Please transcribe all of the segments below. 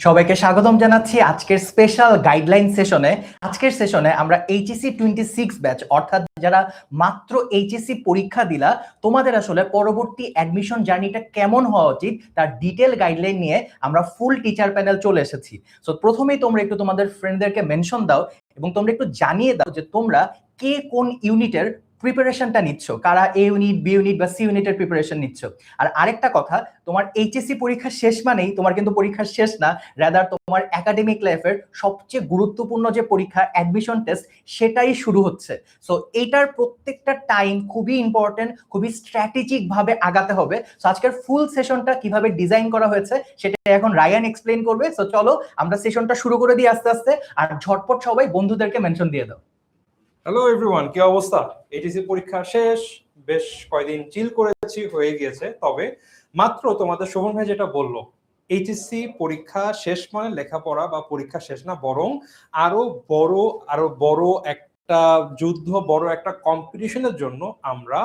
সবাইকে স্বাগতম জানাচ্ছি আজকের স্পেশাল গাইডলাইন সেশনে। আজকের সেশনে আমরা এইচএসসি 26 ব্যাচ অর্থাৎ যারা মাত্র এইচএসসি পরীক্ষা দিলা তোমাদের আসলে পরবর্তী অ্যাডমিশন জার্নিটা কেমন হওয়া উচিত তার ডিটেল গাইডলাইন নিয়ে আমরা ফুল টিচার প্যানেল চলে এসেছি। সো প্রথমেই তোমরা একটু তোমাদের ফ্রেন্ডদেরকে মেনশন দাও এবং তোমরা একটু জানিয়ে দাও যে তোমরা কে কোন ইউনিটের প্রিপারেশনটা নিচ্ছ, কারা এ ইউনিট, বি ইউনিট বা সি ইউনিটের প্রিপারেশন নিচ্ছ। আর আরেকটা কথা, তোমার এইচএসসি পরীক্ষা শেষ মানেই তোমার কিন্তু পরীক্ষা শেষ না, রাদার তোমার একাডেমিক লাইফের সবচেয়ে গুরুত্বপূর্ণ যে পরীক্ষা অ্যাডমিশন টেস্ট সেটাই শুরু হচ্ছে। সো এইটার প্রত্যেকটা টাইম খুবই ইম্পর্টেন্ট, খুবই স্ট্র্যাটেজিক ভাবে আগাতে হবে। সো আজকের ফুল সেশনটা কিভাবে ডিজাইন করা হয়েছে সেটা এখন রায়ান এক্সপ্লেইন করবে। সো চলো আমরা সেশনটা শুরু করে দিই আস্তে আস্তে, আর ঝটপট সবাই বন্ধুদেরকে মেনশন দিয়ে দাও। হ্যালো এভরিওয়ান, কি অবস্থা? এইচএসসি পরীক্ষা শেষ, বেশ কয়েকদিন চিল করেছি, হয়ে গিয়েছে। তবে মাত্র তোমাদের শোভন ভাই যেটা বললো, এইচএসসি পরীক্ষা শেষ মানে লেখাপড়া বা পরীক্ষা শেষ না, বরং আরো বড় একটা যুদ্ধ, বড় একটা কম্পিটিশনের জন্য আমরা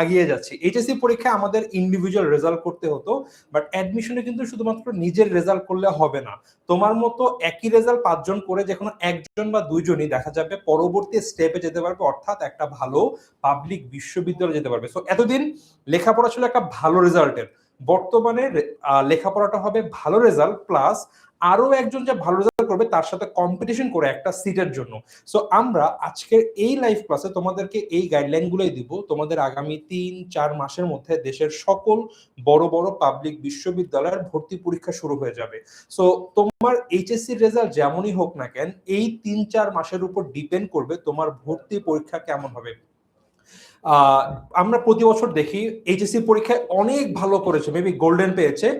আগিয়ে যাচ্ছি। এইচএসসি পরীক্ষায় আমাদের ইন্ডিভিজুয়াল রেজাল্ট করতে হতো, বাট অ্যাডমিশনে কিন্তু শুধুমাত্র নিজের রেজাল্ট করলে হবে না। তোমার মতো একই রেজাল্ট 5 জন করে যে কোনো একজন বা দুইজনই দেখা যাবে পরবর্তী স্টেপে যেতে পারবে, অর্থাৎ একটা ভালো পাবলিক বিশ্ববিদ্যালয়ে যেতে পারবে। সো এতদিন লেখাপড়া ছিল একটা ভালো রেজাল্টের, বর্তমানে লেখাপড়াটা হবে ভালো রেজাল্ট প্লাস আরো একজন যে ভালো রেজাল্ট করবে তার সাথে কম্পিটিশন করে একটা সিটের জন্য। সো আমরা আজকের এই লাইভ ক্লাসে তোমাদেরকে এই গাইডলাইন গুলোই দিব। তোমাদের আগামী 3-4 মাসের মধ্যে দেশের সকল বড় বড় পাবলিক বিশ্ববিদ্যালয়ের ভর্তি পরীক্ষা শুরু হয়ে যাবে। সো তোমার এইচএসসি রেজাল্ট যেমনই হোক না কেন, এই 3-4 মাসের উপর ডিপেন্ড করবে তোমার ভর্তি পরীক্ষা কেমন হবে। আমরা প্রতি বছর দেখি এইচএসসি পরীক্ষায় অনেক ভালো করেছে, মেবি গোল্ডেন পেয়েছে,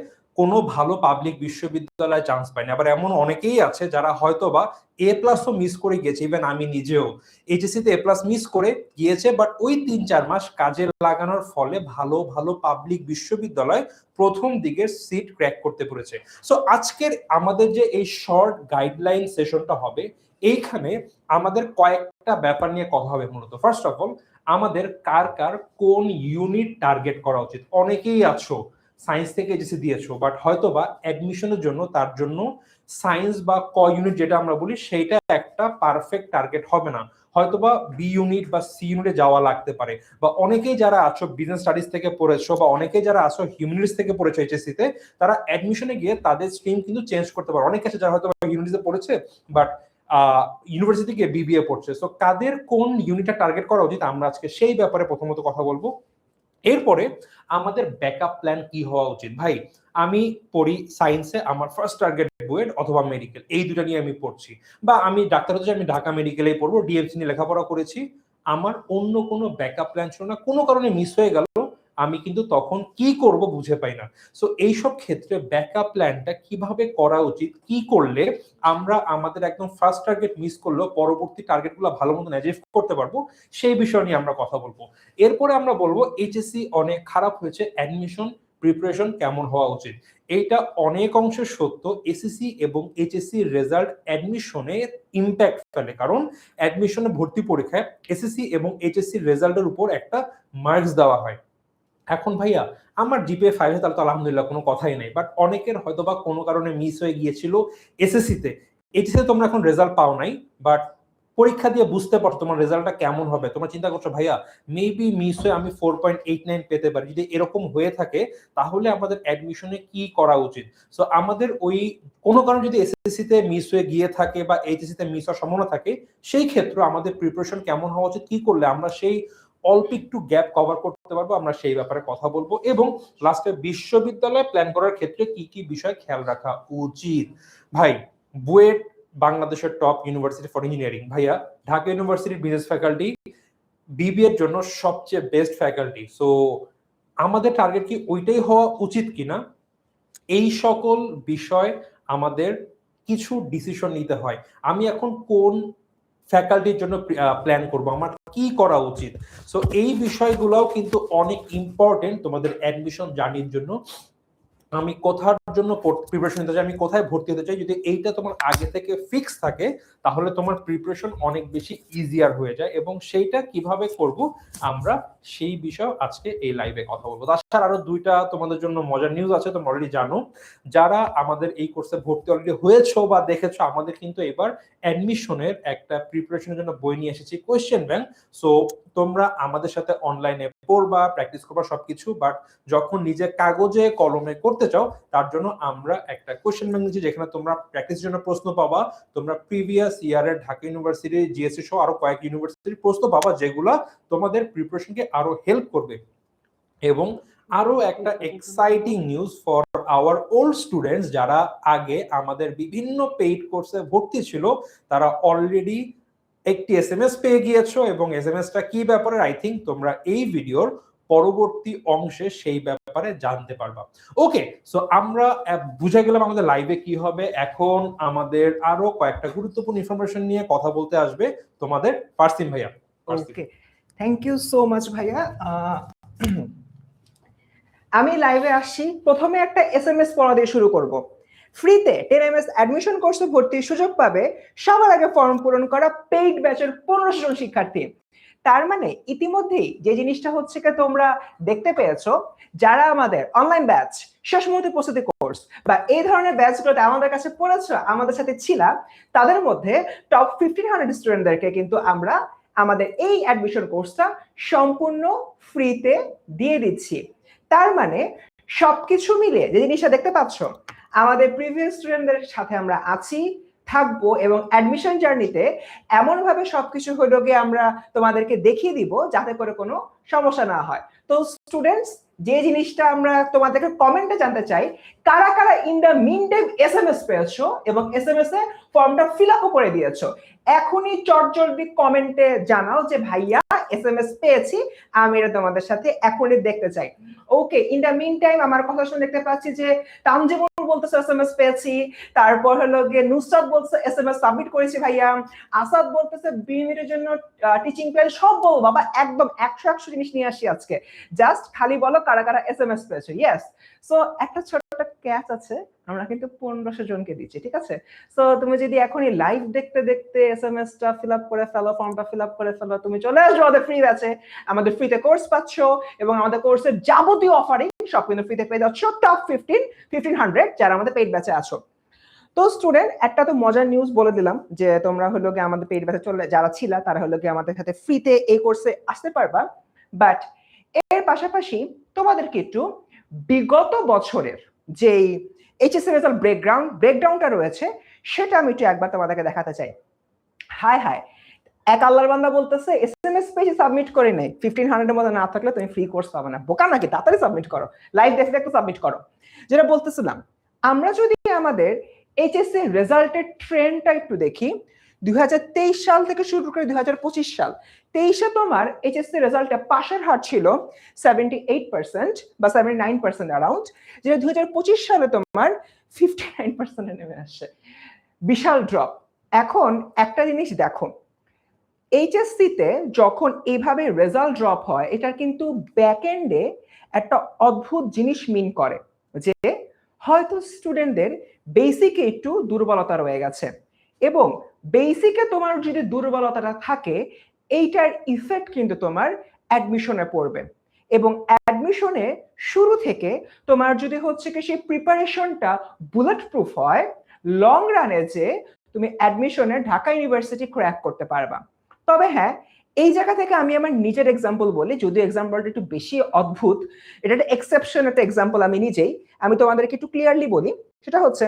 কোনো ভালো পাবলিক বিশ্ববিদ্যালয়ে চান্স পায়নি। আবার এমন অনেকেই আছে যারা হয়তো বা এ প্লাসও মিস করে গিয়েছে, ইভেন আমি নিজেও এইচএসসিতে এ প্লাস মিস করে গিয়েছে, বাট ওই 3-4 মাস কাজে লাগানোর ফলে ভালো ভালো পাবলিক বিশ্ববিদ্যালয় প্রথম দিকের সিট ক্র্যাক করতে পেরেছে। সো আজকের আমাদের যে এই শর্ট গাইডলাইন সেশনটা হবে, এইখানে আমাদের কয়েকটা ব্যাপার নিয়ে কথা হবে। মূলত ফার্স্ট অফ অল, আমাদের কার কার কোন ইউনিট টার্গেট করা উচিত। অনেকেই আছো সায়েন্স থেকে এইচএসসি দিয়েছো, বাট হয়তো বা অ্যাডমিশনের জন্য তার জন্য সায়েন্স বা ক ইউনিট যেটা আমরা বলি সেইটা একটা পারফেক্ট টার্গেট হবে না, হয়তোবা বি ইউনিট বা সি ইউনিটে যাওয়া লাগতে পারে। বা অনেকেই যারা আছো বিজনেস স্টাডিজ থেকে পড়েছো, বা অনেকেই যারা আছো হিউম্যানিটিস থেকে পড়েছো এইচএসসি তে, তারা অ্যাডমিশনে গিয়ে তাদের স্ট্রিম কিন্তু চেঞ্জ করতে পারে। অনেকে আছে যারা হয়তো হিউম্যানিটিসে পড়েছে বাট ইউনিভার্সিটি গিয়ে বিবিএ পড়ছে। সো কাদের কোন ইউনিটটা টার্গেট করা উচিত আমরা আজকে সেই ব্যাপারে প্রথমত কথা বলবো। এরপরে আমাদের ব্যাকআপ প্ল্যান কি হওয়া উচিত। ভাই আমি পড়ি সায়েন্সে, আমার ফার্স্ট টার্গেট বুয়েট অথবা মেডিকেল, এই দুটো নিয়ে আমি পড়ছি। বা আমি ডাক্তার হতে চাই, আমি ঢাকা মেডিকেলেই পড়বো, ডিএমসি নিয়ে লেখাপড়া করেছি, আমার অন্য কোনো ব্যাকআপ প্ল্যান ছিল না, কোনো কারণে মিস হয়ে গেল, আমি কিন্তু তখন কি করব বুঝে পাই না। সো এইসব ক্ষেত্রে ব্যাকআপ প্ল্যানটা কিভাবে করা উচিত, কি করলে আমরা আমাদের একদম ফার্স্ট টার্গেট মিস করলেও পরবর্তী টার্গেটগুলো ভালো মতো অ্যাচিভ করতে পারবো, সেই বিষয় নিয়ে আমরা কথা বলবো। এরপরে আমরা বলবো এইচএসসি অনেক খারাপ হয়েছে, অ্যাডমিশন প্রিপারেশন কেমন হওয়া উচিত। এইটা অনেক অংশে সত্য। এসএসসি এবং এইচএসসি রেজাল্ট অ্যাডমিশনে ইম্প্যাক্ট ফেলে, কারণ অ্যাডমিশনে ভর্তি পরীক্ষায় এসএসসি এবং এইচএসসি রেজাল্টের উপর একটা মার্কস দেওয়া হয়। এখন ভাইয়া আমার জিপিএ 5, তাহলে তো আলহামদুলিল্লাহ কোনো কথাই নেই, বাট অনেকের হয়তো বা কোনো কারণে মিস হয়ে গিয়েছিল এসএসসিতে। এইচএসসিতে তোমরা এখন রেজাল্ট পাও নাই, বাট পরীক্ষা দিয়ে বুঝতে পারছো তোমার রেজাল্টটা কেমন হবে। তোমরা চিন্তা করছো ভাইয়া মেবি মিস হয়ে আমি 4.89 পেতে পারি। যদি এরকম হয়ে থাকে তাহলে আমাদের অ্যাডমিশনে কি করা উচিত। সো আমাদের ওই কোনো কারণে যদি এসএসসিতে মিস হয়ে গিয়ে থাকে বা এইচএসসিতে মিস হওয়ার সম্ভাবনা থাকে, সেই ক্ষেত্রে আমাদের প্রিপারেশন কেমন হওয়া উচিত, কি করলে আমরা সেই অল্প একটু গ্যাপ কভার করতে পারবো, আমরা সেই ব্যাপারে কথা বলবো। এবং লাস্টে বিশ্ববিদ্যালয় প্ল্যান করার ক্ষেত্রে কি কি বিষয় খেয়াল রাখা উচিত। ভাই বুয়েট বাংলাদেশের টপ ইউনিভার্সিটি ফর ইঞ্জিনিয়ারিং, ভাইয়া ঢাকা ইউনিভার্সিটির বিজনেস ফ্যাকাল্টি বিবিএ এর জন্য সবচেয়ে বেস্ট ফ্যাকাল্টি। সো আমাদের টার্গেট কি ওইটাই হওয়া উচিত কিনা, এই সকল বিষয় আমাদের কিছু ডিসিশন নিতে হয়। আমি এখন কোন ফ্যাকাল্টির জন্য প্ল্যান করব, আমার কি করা উচিত। সো এই বিষয়গুলোও কিন্তু অনেক ইম্পর্টেন্ট তোমাদের অ্যাডমিশন জার্নির জন্য। আমি কোথার জন্য প্রিপারেশন নিতে চাই, আমি কোথায় ভর্তি হতে চাই, যদি এইটা তোমার আগে থেকে ফিক্স থাকে তাহলে তোমার প্রিপারেশন অনেক বেশি ইজিয়ার হয়ে যায়। এবং সেইটা কিভাবে করব আমরা সেই বিষয় আজকে এই লাইভে কথা বলবো। তাছাড়া আরো দুইটা তোমাদের জন্য মজার নিউজ আছে, তোমরা অলরেডি জানো। যারা আমাদের এই কোর্সে ভর্তি অলরেডি হয়েছো বা দেখেছো, আমাদের কিন্তু এবার অ্যাডমিশনের একটা প্রিপারেশনের জন্য বই নিয়ে এসেছি, কোয়েশ্চেন ব্যাংক। সো তোমরা আমাদের সাথে অনলাইনে পড়বা, প্র্যাকটিস করবা সবকিছু, বাট যখন নিজে কাগজে কলমে করতে চাও তার জন্য আমরা একটা কোশ্চেন ব্যাংক নিচ্ছি, যেখানে তোমরা প্র্যাকটিসের জন্য প্রশ্ন পাবা। তোমরা প্রিভিয়াস ইয়ারের ঢাকা ইউনিভার্সিটি, জিএসসি সহ আরো কয়েক ইউনিভার্সিটির প্রশ্ন পাবা, যেগুলা তোমাদের প্রিপারেশনকে আরো হেল্প করবে। এবং আরো একটা exciting news for our old students, যারা আগে আমাদের বিভিন্ন পেইড কোর্সে ভর্তি ছিল, তারা অলরেডি একটি এসএমএস পেয়ে গিয়েছো। এবং এসএমএসটা কি ব্যাপারে, আই থিঙ্ক তোমরা এই ভিডিওর পরবর্তী অংশে সেই ব্যাপারে জানতে পারবা। ওকে, সো আমরা বুঝে গেলাম আমাদের লাইভে কি হবে। এখন আমাদের আরো কয়েকটা গুরুত্বপূর্ণ ইনফরমেশন নিয়ে কথা বলতে আসবে তোমাদের ফারসিন ভাইয়া। ওকে, থ্যাংক ইউ সো মাচ ভাইয়া। আমি লাইভে আসছি, প্রথমে একটা এসএমএস পড়া দিয়ে শুরু করব। ফ্রিতে 10MS অ্যাডমিশন কোর্সে ভর্তির সুযোগ পাবে সবার আগে ফর্ম পূরণ করা পেইড ব্যাচের 1500 জন শিক্ষার্থী। তার মানে ইতিমধ্যেই যে জিনিসটা হচ্ছে কি তোমরা দেখতে পেয়েছো, যারা আমাদের অনলাইন ব্যাচ, শেষ মুহূর্তে প্রস্তুতি কোর্স বা এই ধরনের ব্যাচগুলোতে আমাদের কাছে পড়েছো, আমাদের সাথে ছিলা, তাদের মধ্যে টপ 1500 স্টুডেন্টদেরকে কিন্তু আমরা আমাদের এই অ্যাডমিশন কোর্সটা সম্পূর্ণ ফ্রিতে দিয়ে দিচ্ছি। তার মানে সবকিছু মিলে যে জিনিসটা দেখতে পাচ্ছ, আমাদের প্রিভিয়াস স্টুডেন্টদের সাথে আমরা আছি, থাকবো, এবং অ্যাডমিশন জার্নিতে এমন ভাবে সবকিছু হলো গিয়ে আমরা তোমাদেরকে দেখিয়ে দিব যাতে করে কোনো সমস্যা না হয়। তো স্টুডেন্টস, যে জিনিসটা আমরা তোমাদেরকে কমেন্টে জানতে চাই, কারা কারা in the meantime SMS পেয়েছো এবং এসএমএস এ ফর্মটা ফিল আপও করে দিয়েছো, এখনই চটজলদি কমেন্টে জানাও যে ভাইয়া এসএমএস পেয়েছি, আমি এটা তোমাদের সাথে এখনই দেখতে চাই। ওকে, ইন দ্য মিন টাইম আমার কথা শুনে দেখতে পাচ্ছি যে তানজিমুল বলতেছে এসএমএস পেয়েছি, তারপর হলো গিয়ে নুসরাত বলছে এসএমএস সাবমিট করেছি ভাইয়া, আসাদ বলতেছে বিএমির জন্য টিচিং প্ল্যান, সব বলো বাবা, একদম 100 জিনিস নিয়ে আসি আজকে, জাস্ট খালি বলো কারা কারা এসএমএস পেয়েছো। ইয়েস, সো একটা ছোট্ট ক্যাচ আছে, আমরা কিন্তু 1500 জনকে দিচ্ছি, ঠিক আছে? সো তুমি যদি এখনই লাইভ দেখতে দেখতে এসএমএসটা ফিল আপ করে ফেলো, ফর্মটা ফিল আপ করে ফেলো, তুমি চলে আসবে আমাদের ফ্রি ব্যাচে, আমাদের ফ্রিতে কোর্স পাচ্ছ এবং আমাদের কোর্সের যাবতীয় অফারিং সব কিন্তু ফ্রিতে পেয়ে যাচ্ছ টপ 1500 যারা আমাদের পেইড ব্যাচে আছো। তো স্টুডেন্ট, একটা তো মজার নিউজ বলে দিলাম যে তোমরা হলো গিয়ে আমাদের পেইড ব্যাচে চলে যারা ছিলা তারা হলো গিয়ে আমাদের সাথে ফ্রিতে এই কোর্সে আসতে পারবা। বাট এর পাশাপাশি তোমাদেরকে একটু বিগত বছরের যেই এইচএসসি রেজাল্ট ব্রেকডাউনটা রয়েছে সেটা আমি একটু একবার তোমাদেরকে দেখাতে চাই। হাই হাই, এক আল্লাহর বান্দা বলতেছে এসএমএস পেজে সাবমিট করে নেই, 1500 এর মধ্যে না থাকলে তুমি ফ্রি কোর্স পাবে না। বোকা নাকি? তাড়াতাড়ি সাবমিট করো, লাইভ দেখতে দেখতে সাবমিট করো। যেটা বলতেছিলাম, আমরা যদি আমাদের এইচএসসি রেজাল্টের ট্রেন্ডটা একটু দেখি, 2023 সাল থেকে শুরু করে 2025 সাল, 23-এ তোমার এইচএসসি রেজাল্টে পাশের হার ছিল 78% বা 79% অ্যারাউন্ড, যেটা 2025 সালে তোমার 59% নেমে আসছে। বিশাল ড্রপ। এখন একটা জিনিস দেখো, এইচএসসিতে যখন এইভাবে রেজাল্ট ড্রপ হয়, এটা কিন্তু ব্যাকএন্ডে একটা অদ্ভুত জিনিস মিন করে যে হয়তো স্টুডেন্টদের বেসিকে একটু দুর্বলতা রয়ে গেছে, এবং বেসিকে তোমার যদি দুর্বলতাটা থাকে, এইটার ইফেক্ট কিন্তু তোমার অ্যাডমিশনে পড়বে। এবং অ্যাডমিশনে শুরু থেকে তোমার যদি হচ্ছে কি সেই প্রিপারেশনটা বুলেট প্রুফ হয়, লং রানে যে তুমি অ্যাডমিশনে ঢাকা ইউনিভার্সিটি ক্র্যাক করতে পারবা। তবে হ্যাঁ, এই জায়গা থেকে আমি আমার নিজের এক্সাম্পল বলি, যদিও এক্সাম্পলটা একটু বেশি অদ্ভুত, এটা একটা এক্সেপশন, একটা এক্সাম্পল আমি নিজেই, আমি তোমাদেরকে একটু ক্লিয়ারলি বলি। সেটা হচ্ছে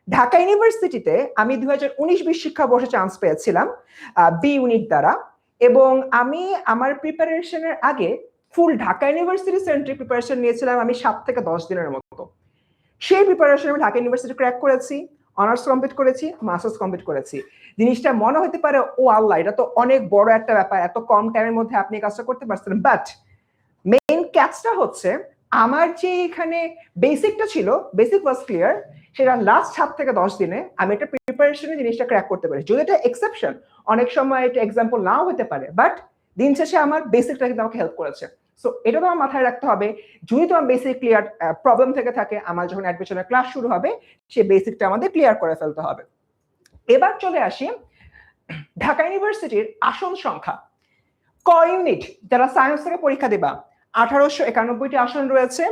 ঢাকা ইউনিভার্সিটিতে আমি 2019-20 শিক্ষাবর্ষে চান্স পেয়েছিলাম বি ইউনিট দ্বারা, এবং আমি আমার প্রিপারেশনের আগে ফুল ঢাকা ইউনিভার্সিটি সেন্ট্রিক প্রিপারেশন নিয়েছিলাম আমি 7 থেকে 10 দিনের মতো। সেই প্রিপারেশন আমি ঢাকা ইউনিভার্সিটি ক্র্যাক করেছি, অনার্স কমপ্লিট করেছি, মাস্টার্স কমপ্লিট করেছি। জিনিসটা মনে হতে পারে ও আল্লাহ, এটা তো অনেক বড় একটা ব্যাপার, এত কম টাইমের মধ্যে আপনি কাজটা করতে পারছেন, বাট মেইন ক্যাচটা হচ্ছে আমার যে এখানে বেসিকটা ছিল, বেসিক ওয়াজ ক্লিয়ার, সেটা লাস্ট 7 থেকে 10 দিনে আমি একটা প্রিপারেশনে জিনিসটা ক্র্যাক করতে পারি। যদি এটা এক্সেপশন, অনেক সময় এটা এক্সাম্পল নাও হতে পারে, বাট দিন শেষে আমার বেসিকটা কিন্তু আমাকে হেল্প করেছে। সো এটা তোমার মাথায় রাখতে হবে। যদি তোমার বেসিক ক্লিয়ার প্রবলেম থেকে থাকে, আমার যখন অ্যাডমিশনের ক্লাস শুরু হবে সেই বেসিকটা আমাদের ক্লিয়ার করে ফেলতে হবে। এবার চলে আসি ঢাকা ইউনিভার্সিটির আসন সংখ্যা। ক ইউনিট যারা সায়েন্স থেকে পরীক্ষা দিবা 1891টি আসন রয়েছে।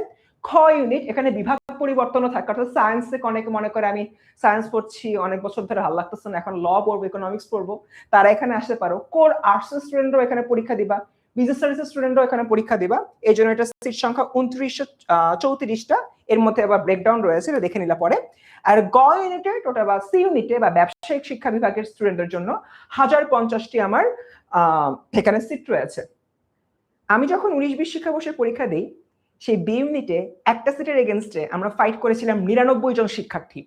খ ইউনিট এখানে বিভাগ পরিবর্তনও থাকে, অর্থাৎ সায়েন্স থেকে অনেকে মনে করে আমি সায়েন্স পড়ছি অনেক বছর ধরে ভালো লাগতেছে না, এখন ল পড়বো, ইকোনমিক্স পড়বো, তারা এখানে আসতে পারো। কোর আর্টস স্টুডেন্টরাও এখানে পরীক্ষা দিবা, বিজনেস স্টাডিজ স্টুডেন্টরাও এখানে পরীক্ষা দিবা। এই জন্য এটা সিট সংখ্যা 2934টা, এর মধ্যে আবার ব্রেকডাউন রয়েছে, এটা দেখে নিলে পরে। আর গ ইউনিটে টোটাল বা সি ইউনিটে বা ব্যবসায়িক শিক্ষা বিভাগের স্টুডেন্টদের জন্য 1050টি আমার এখানে সিট রয়েছে। আমি যখন 19-20 শিক্ষাবর্ষের পরীক্ষা দিই, সেই বি ইউনিটে একটা সিটের এগেনস্টে আমরা ফাইট করেছিলাম 99 জন শিক্ষার্থী,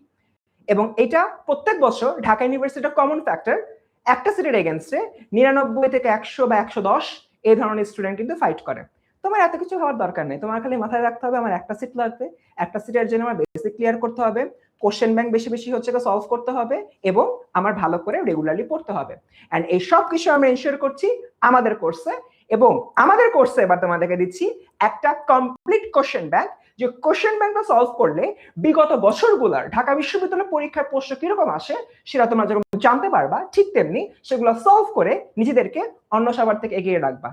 এবং এটা প্রত্যেক বছর ঢাকা ইউনিভার্সিটির কমন ফ্যাক্টর, একটা সিটের এগেনস্টে 99 থেকে 100 বা 110 এই ধরনের স্টুডেন্ট কিন্তু ফাইট করে। তোমার এত কিছু হওয়ার দরকার নেই, তোমার খালি মাথায় রাখতে হবে আমার একটা সিট লাগবে, একটা সিটের জন্য আমার বেসিক ক্লিয়ার করতে হবে, কোশ্চেন ব্যাংক বেশি বেশি হচ্ছে সলভ করতে হবে, এবং আমার ভালো করে রেগুলারলি পড়তে হবে। এন্ড এই সব কিছু আমরা এনশিওর করছি আমাদের কোর্সে। এবং আমাদের কোর্সে এবার তোমাদেরকে দিচ্ছি একটা কমপ্লিট কোশ্চেন ব্যাংক, যে কোশ্চেন ব্যাংকটা সলভ করলে বিগত বছরগুলোর ঢাকা বিশ্ববিদ্যালয় পরীক্ষার প্রশ্ন কিরকম আসে সেটা তোমরা যেরকম জানতে পারবা, ঠিক তেমনি সেগুলো সলভ করে নিজেদেরকে অন্য সবার থেকে এগিয়ে রাখবা।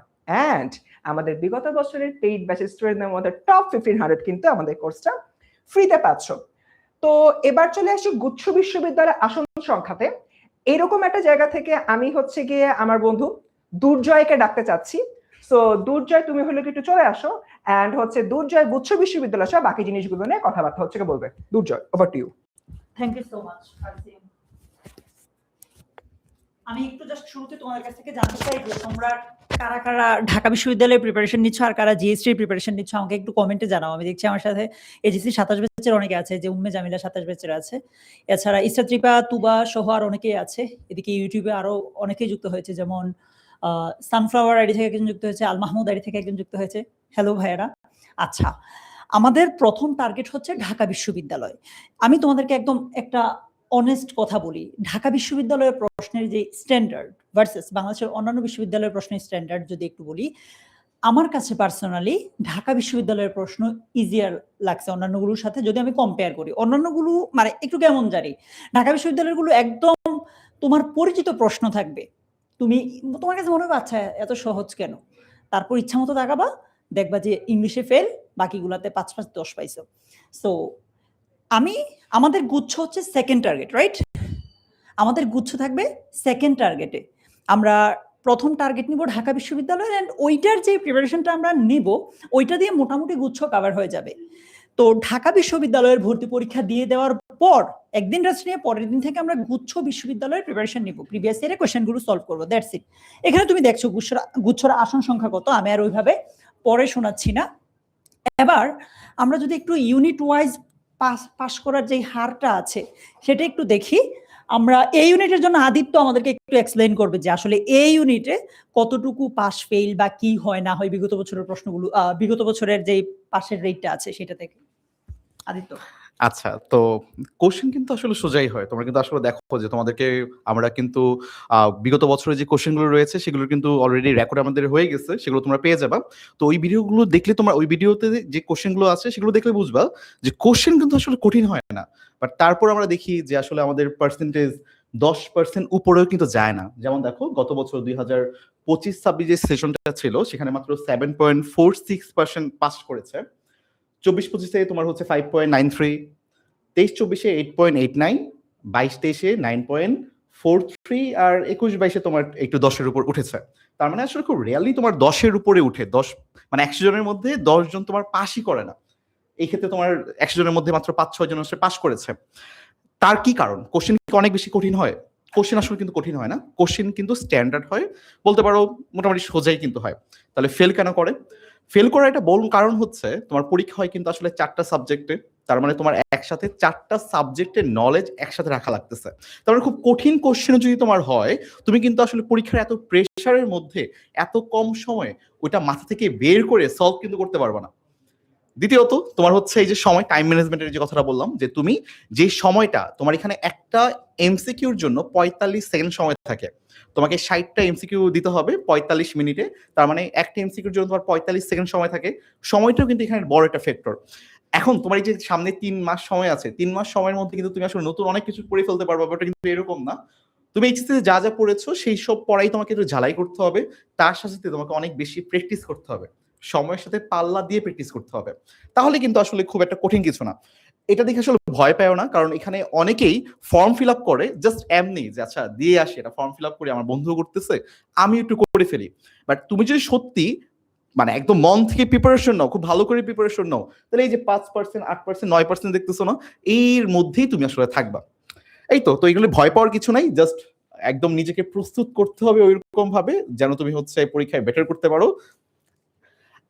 এন্ড আমাদের বিগত বছরের পেইড ব্যাচের স্টুডেন্টদের মধ্যে টপ 1500 কিন্তু আমাদের কোর্সটা ফ্রিতে পাচ্ছ। তো এবার চলে আসি গুচ্ছ বিশ্ববিদ্যালয়ের আসন সংখ্যাতে। এরকম একটা জায়গা থেকে আমি হচ্ছে গিয়ে আমার বন্ধু দুর্জয়কে ডাকতে চাচ্ছি। সো দুর্জয়, তুমি হলে কি একটু চলে আসো, এন্ড হচ্ছে দুর্জয় গুচ্ছ বিশ্ববিদ্যালয় সহ বাকি জিনিসগুলো নিয়ে কথাবার্তা হচ্ছে বলবে। Durjoy, over to you. Thank you so much. আমি একটু জাস্ট শুরুতে তোমাদের কাছ থেকে জানতে চাই যে তোমরা কারা কারা ঢাকা বিশ্ববিদ্যালয়ের প্রিপারেশন নিচ্ছ আর কারা জিএসটি প্রিপারেশন নিচ্ছ, আমাকে একটু কমেন্টে জানাও। আমি দেখছি আমার সাথে এজিসি 27 ব্যাচের অনেকে আছে, যে উম্মে জামিলা 27 ব্যাচের আছে, এছাড়া ইস্তাত্রিপা, তুবা সহ আর অনেকেই আছে। এদিকে ইউটিউবে আরো অনেকেই যুক্ত হয়েছে, যেমন সানফ্লাওয়ার আইডি থেকে একজন যুক্ত হয়েছে, আল মাহমুদ আইডি থেকে একজন যুক্ত হয়েছে। হ্যালো ভাইয়েরা। আচ্ছা, আমাদের প্রথম টার্গেট হচ্ছে ঢাকা বিশ্ববিদ্যালয়। আমি তোমাদেরকে একদম একটা অনেস্ট কথা বলি, ঢাকা বিশ্ববিদ্যালয়ের প্রশ্নের যে স্ট্যান্ডার্ড ভার্সেস বাংলাদেশের অন্যান্য বিশ্ববিদ্যালয়ের প্রশ্নের স্ট্যান্ডার্ড যদি একটু বলি, আমার কাছে পার্সোনালি ঢাকা বিশ্ববিদ্যালয়ের প্রশ্ন ইজিয়ার লাগছে অন্যান্যগুলোর সাথে যদি আমি কম্পেয়ার করি। অন্যান্যগুলো মানে একটু কেমন জানি, ঢাকা বিশ্ববিদ্যালয়গুলো একদম তোমার পরিচিত প্রশ্ন থাকবে, তোমার কাছে মনে হবে আচ্ছা এত সহজ কেন, তারপর ইচ্ছা মতো তাকাবা, দেখবা যে ইংলিশে ফেল, বাকিগুলাতে 5-5-10 পাইছো। সো আমাদের গুচ্ছ হচ্ছে সেকেন্ড টার্গেট, রাইট? আমাদের গুচ্ছ থাকবে সেকেন্ড টার্গেটে। আমরা প্রথম টার্গেট নিব ঢাকা বিশ্ববিদ্যালয়, এন্ড ওইটার যে প্রিপারেশনটা আমরা নিব ওইটা দিয়ে মোটামুটি গুচ্ছ কভার হয়ে যাবে। তো ঢাকা বিশ্ববিদ্যালয়ের ভর্তি পরীক্ষা দিয়ে দেওয়ার পর একদিন রেস্ট নিয়ে পরের দিন থেকে আমরা গুচ্ছ বিশ্ববিদ্যালয়ের প্রিপারেশন নিব, প্রিভিয়াস ইয়ারের কোশ্চেনগুলো সলভ করবো, দ্যাটস ইট। এখানে তুমি দেখছো গুচ্ছর আসন সংখ্যা কত, আমি আর ওইভাবে পরে শোনাচ্ছি না। এবার আমরা যদি একটু ইউনিট ওয়াইজ পাস করার যে হারটা আছে সেটা একটু দেখি। আমরা এই ইউনিটের জন্য আদিত্য আমাদেরকে একটু এক্সপ্লেইন করবে যে আসলে এই ইউনিটে কতটুকু পাস ফেইল বা কি হয় না হয় বিগত বছরের প্রশ্নগুলো, বিগত বছরের যে পাসের রেটটা আছে সেটা থেকে। আদিত্য। আচ্ছা, তো কোশ্চেন কিন্তু আসলে সোজাই হয়। তোমরা কিন্তু আসলে দেখো যে তোমাদেরকে আমরা কিন্তু বিগত বছরের যে কোশ্চেনগুলো রয়েছে সেগুলো কিন্তু অলরেডি রেকর্ড আমাদের হয়ে গেছে, সেগুলো তোমরা পেয়ে যাবা। তো ওই ভিডিওগুলো দেখলে তোমরা ওই ভিডিওতে যে কোশ্চেনগুলো আছে সেগুলো দেখলে বুঝবা যে কোশ্চেন কিন্তু আসলে কঠিন হয় না, বাট তারপর আমরা দেখি যে আসলে আমাদের পার্সেন্টেজ 10% উপরেও কিন্তু যায় না। যেমন দেখো গত বছর 2025-26 যে সেশনটা ছিল সেখানে মাত্র 7.46% পাস করেছে। 24-25-এ তোমার হচ্ছে 5.93, 23-24-এ 8.89, 22-23-এ 9.43, আর 21-22-এ তোমার একটু 10-এর উপর উঠেছে। তার মানে আসলে খুব রিয়েলি তোমার 10-এর উপরে উঠে 10 মানে 100 জনের মধ্যে 10 জন তোমার পাসই করে না। এই ক্ষেত্রে তোমার 100 জনের মধ্যে মাত্র 5-6 জন আসলে পাস করেছে। তার কি কারণ? কোশ্চেন কি অনেক বেশি কঠিন হয়? কোশ্চেন আসলে কিন্তু কঠিন হয় না, কোশ্চেন কিন্তু স্ট্যান্ডার্ড হয়, বলতে পারো মোটামুটি সোজাই কিন্তু হয়। তাহলে ফেল কেন করে? ফেল করার একটা বড় কারণ হচ্ছে তোমার পরীক্ষা হয় কিন্তু আসলে 4টা সাবজেক্টে, তার মানে তোমার একসাথে 4টা সাবজেক্টের নলেজ একসাথে রাখা লাগতেছে। তার মানে খুব কঠিন কোশ্চেন যদি তোমার হয়, তুমি কিন্তু আসলে পরীক্ষার এত প্রেশারের মধ্যে এত কম সময়ে ওইটা মাথা থেকে বের করে সলভ কিন্তু করতে পারবে না। দ্বিতীয়ত তোমার হচ্ছে এই যে সময়, টাইম ম্যানেজমেন্টের যে কথাটা বললাম, যে তুমি যে সময়টা তোমার এখানে একটা এমসিকিউর জন্য 45 সেকেন্ড সময় থাকে, তোমাকে 60টা এমসিকিউ দিতে হবে 45 মিনিটে, তার মানে একটা এমসিকিউর জন্য তোমার 45 সেকেন্ড সময় থাকে। সময়টাও কিন্তু এখানে বড় একটা ফ্যাক্টর। এখন তোমার এই যে সামনে 3 মাস সময় আছে, 3 মাস সময়ের মধ্যে কিন্তু তুমি আসলে নতুন অনেক কিছু পড়ে ফেলতে পারবে, ওটা কিন্তু এরকম না। তুমি এইচএসসি যা যা পড়েছো সেই সব পড়াই তোমাকে একটু ঝালাই করতে হবে, তার সাথে সাথে তোমাকে অনেক বেশি প্র্যাকটিস করতে হবে, সময়ের সাথে পাল্লা দিয়ে প্র্যাকটিস করতে হবে, তাহলে কিন্তু আসলে খুব একটা কঠিন কিছু না। এটা দেখে আসলে ভয় পাও না, কারণ এখানে অনেকেই ফর্ম ফিল আপ করে জাস্ট এমনি, যে আচ্ছা দিয়ে আসি, এটা ফর্ম ফিল আপ করি, আমার বন্ধু করতেছে আমি একটু করে ফেলি। বাট তুমি যদি সত্যি মানে একদম মন থেকে প্রিপারেশন নাও, খুব ভালো করে প্রিপারেশন নাও, তাহলে এই যে 5%, 8%, 9% দেখতেছো না, এর মধ্যেই তুমি আসলে থাকবা। এই তো এগুলো ভয় পাওয়ার কিছু নাই, জাস্ট একদম নিজেকে প্রস্তুত করতে হবে ওইরকম ভাবে যেন তুমি হচ্ছে পরীক্ষায় বেটার করতে পারো।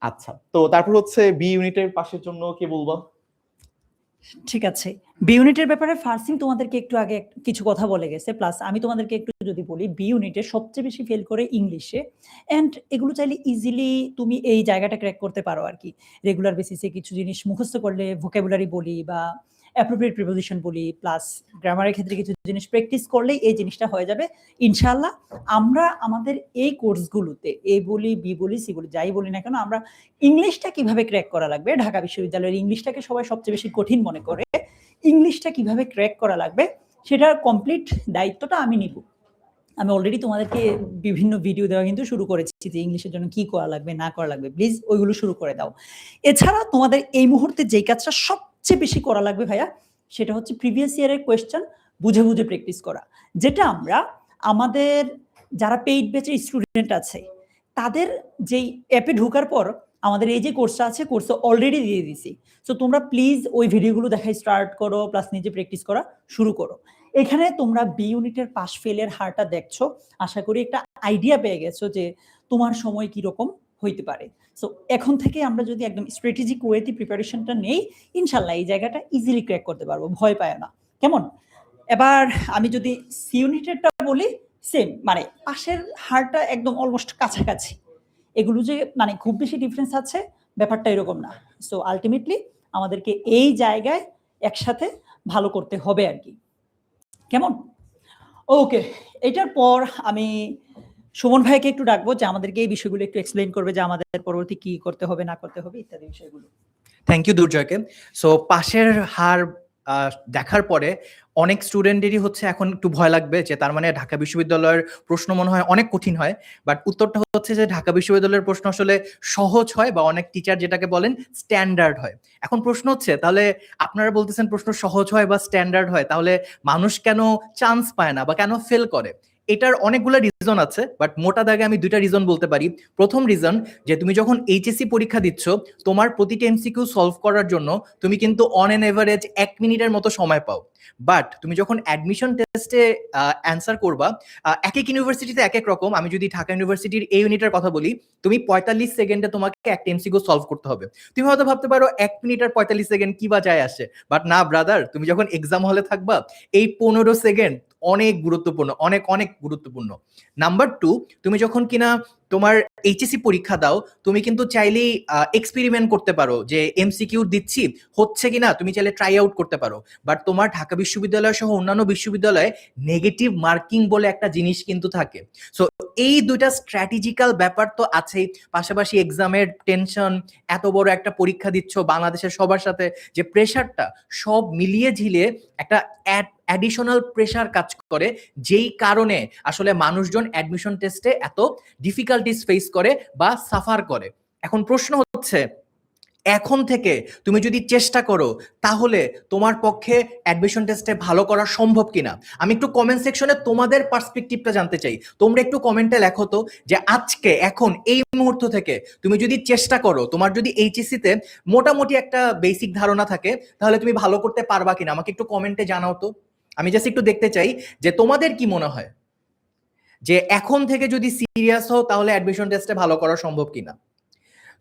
আচ্ছা, তো তারপর হচ্ছে বি ইউনিটের পাশের জন্য কি বলবো? ঠিক আছে, বি ইউনিটের ব্যাপারে ফার্সিং তোমাদেরকে একটু আগে কিছু কথা বলে গেছে, প্লাস আমি তোমাদেরকে একটু যদি বলি, বি ইউনিটে সবচেয়ে বেশি ফেল করে ইংলিশে, অ্যান্ড এগুলো চাইলে ইজিলি তুমি এই জায়গাটা ক্র্যাক করতে পারো আর কি। রেগুলার বেসিসে কিছু জিনিস মুখস্থ করলে, ভোকাবুলারি বলি বা অ্যাপ্রোপ্রিয়েট প্রিপোজিশন বলি, প্লাস গ্রামারের ক্ষেত্রে কিছু জিনিস প্র্যাকটিস করলেই এই জিনিসটা হয়ে যাবে ইনশাল্লাহ। আমরা আমাদের এই কোর্সগুলোতে এ বলি, বি বলি, সি বলি, যাই বলি না কেন, আমরা ইংলিশটা কিভাবে ক্র্যাক করা লাগবে, ঢাকা বিশ্ববিদ্যালয়ের ইংলিশটাকে সবাই সবচেয়ে বেশি কঠিন মনে করে, ইংলিশটা কিভাবে ক্র্যাক করা লাগবে সেটার কমপ্লিট দায়িত্বটা আমি নিব। আমি অলরেডি তোমাদেরকে বিভিন্ন ভিডিও দেওয়া কিন্তু শুরু করেছি যে ইংলিশের জন্য কি করা লাগবে না করা লাগবে, প্লিজ ওইগুলো শুরু করে দাও। এছাড়া তোমাদের এই মুহূর্তে যেই কাজটা সবচেয়ে বেশি করা লাগবে ভাইয়া, সেটা হচ্ছে প্রিভিয়াস ইয়ারের কোয়েশ্চেন বুঝে বুঝে প্র্যাকটিস করা, যেটা আমরা আমাদের যারা পেইড ব্যাচের স্টুডেন্ট আছে তাদের যেই অ্যাপে ঢোকার পর আমাদের এই যে কোর্সটা আছে, কোর্সে অলরেডি দিয়ে দিছি। সো তোমরা প্লিজ ওই ভিডিওগুলো দেখাই স্টার্ট করো, প্লাস নিজে প্র্যাকটিস করা শুরু করো। এখানে তোমরা বি ইউনিটের পাস ফেলের হারটা দেখছো, আশা করি একটা আইডিয়া পেয়ে গেছো যে তোমার সময় কিরকম হইতে পারে। সো এখন থেকে আমরা যদি একদম স্ট্র্যাটেজিক ওয়েতে প্রিপারেশনটা নেই, ইনশাল্লাহ এই জায়গাটা ইজিলি ক্র্যাক করতে পারবো, ভয় পায় না। কেমন? এবার আমি যদি সি ইউনিটেরটা বলি, সেম, মানে পাশের হারটা একদম অলমোস্ট কাছাকাছি, এগুলো যে মানে খুব বেশি ডিফারেন্স আছে ব্যাপারটা এরকম না। সো আলটিমেটলি আমাদেরকে এই জায়গায় একসাথে ভালো করতে হবে আর কি। কেমন? ওকে, এটার পর আমি সুমন ভাইকে একটু ডাকবো যে আমাদেরকে এই বিষয়গুলো একটু এক্সপ্লেইন করবে, যে আমাদের পরবর্তী কি করতে হবে না করতে হবে ইত্যাদি বিষয়গুলো। থ্যাংক ইউ দুর্জয়কে। সো পাশের হার দেখার পরে অনেক স্টুডেন্টেরই হচ্ছে এখন একটু ভয় লাগবে যে তার মানে ঢাকা বিশ্ববিদ্যালয়ের প্রশ্ন মনে হয় অনেক কঠিন হয়, বাট উত্তরটা হচ্ছে যে ঢাকা বিশ্ববিদ্যালয়ের প্রশ্ন আসলে সহজ হয়, বা অনেক টিচার যেটাকে বলেন স্ট্যান্ডার্ড হয়। এখন প্রশ্ন হচ্ছে, তাহলে আপনারা বলতেছেন প্রশ্ন সহজ হয় বা স্ট্যান্ডার্ড হয়, তাহলে মানুষ কেন চান্স পায় না বা কেন ফেল করে? এটার অনেকগুলো রিজন আছে, বাট মোটা দাগে আমি দুইটা রিজন বলতে পারি। প্রথম রিজন, যে তুমি যখন এইচএসসি পরীক্ষা দিচ্ছ, তোমার প্রতিটা এমসিকিউ সলভ করার জন্য তুমি কিন্তু অন এন এভারেজ 1 মিনিটের মতো সময় পাও। বাট তুমি যখন অ্যাডমিশন টেস্টে অ্যান্সার করবা, এক এক ইউনিভার্সিটিতে এক এক রকম। আমি যদি ঢাকা ইউনিভার্সিটির এই ইউনিটের কথা বলি, তুমি 45 সেকেন্ডে তোমাকে একটা এমসিকিউ সলভ করতে হবে। তুমি হয়তো ভাবতে পারো 1 মিনিট আর 45 সেকেন্ড কি বা যায় আসে, বাট না ব্রাদার, তুমি যখন এক্সাম হলে থাকবা, এই 15 সেকেন্ড অনেক গুরুত্বপূর্ণ, অনেক অনেক গুরুত্বপূর্ণ। নাম্বার 2, তুমি যখন কিনা তোমার এইচএসসি পরীক্ষা দাও, তুমি কিন্তু চাইলেই এক্সপেরিমেন্ট করতে পারো যে এমসিকিউ দিচ্ছি হচ্ছে কিনা, তুমি চাইলে ট্রাই আউট করতে পারো। বাট তোমার ঢাকা বিশ্ববিদ্যালয় সহ অন্যান্য বিশ্ববিদ্যালয়ে নেগেটিভ মার্কিং বলে একটা জিনিস কিন্তু থাকে। সো এই দুইটা স্ট্র্যাটেজিক্যাল ব্যাপার তো আছেই, পাশাপাশি এক্সামের টেনশন, এত বড় একটা পরীক্ষা দিচ্ছ বাংলাদেশের সবার সাথে, যে প্রেশারটা, সব মিলিয়ে ঝিলিয়ে একটা অ্যাডিশনাল প্রেশার কাজ করে, যেই কারণে আসলে মানুষজন অ্যাডমিশন টেস্টে এত ডিফিকাল্টিস ফেস করে বা সাফার করে। এখন প্রশ্ন হচ্ছে, এখন থেকে তুমি যদি চেষ্টা করো, তাহলে তোমার পক্ষে অ্যাডমিশন টেস্টে ভালো করা সম্ভব কিনা? আমি একটু কমেন্ট সেকশনে তোমাদের পার্সপেক্টিভটা জানতে চাই। তোমরা একটু কমেন্টে লেখো তো, যে আজকে এখন এই মুহূর্ত থেকে তুমি যদি চেষ্টা করো, তোমার যদি এইচএসসি তে মোটামুটি একটা বেসিক ধারণা থাকে, তাহলে তুমি ভালো করতে পারবা কিনা? আমাকে একটু কমেন্টে জানাও তো। আমি জাস্ট একটু দেখতে চাই যে তোমাদের কি মনে হয়, যে এখন থেকে যদি সিরিয়াস হও, তাহলে অ্যাডমিশন টেস্টে ভালো করা সম্ভব কিনা।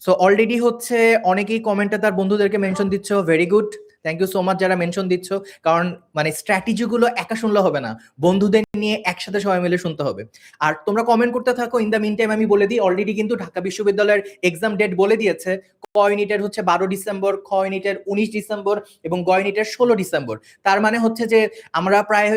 সো অলরেডি হচ্ছে অনেকেই কমেন্টে তার বন্ধুদেরকে মেনশন দিচ্ছ, very good, thank you so much যারা মেনশন দিচ্ছ, কারণ মানে স্ট্র্যাটেজি গুলো একা শুনলে হবে না, বন্ধুদের নিয়ে একসাথে সবাই মিলে শুনতে হবে। আর তোমরা কমেন্ট করতে থাকো। ইন দ্য মিন টাইম আমি বলে দিই, অলরেডি কিন্তু ঢাকা বিশ্ববিদ্যালয়ের এক্সাম ডেট বলে দিয়েছে। ক ইউনিটের হচ্ছে 12 ডিসেম্বর, খ ইউনিটের 19 ডিসেম্বর এবং গ ইউনিটের 16 ডিসেম্বর। তার মানে হচ্ছে যে আমরা প্রায়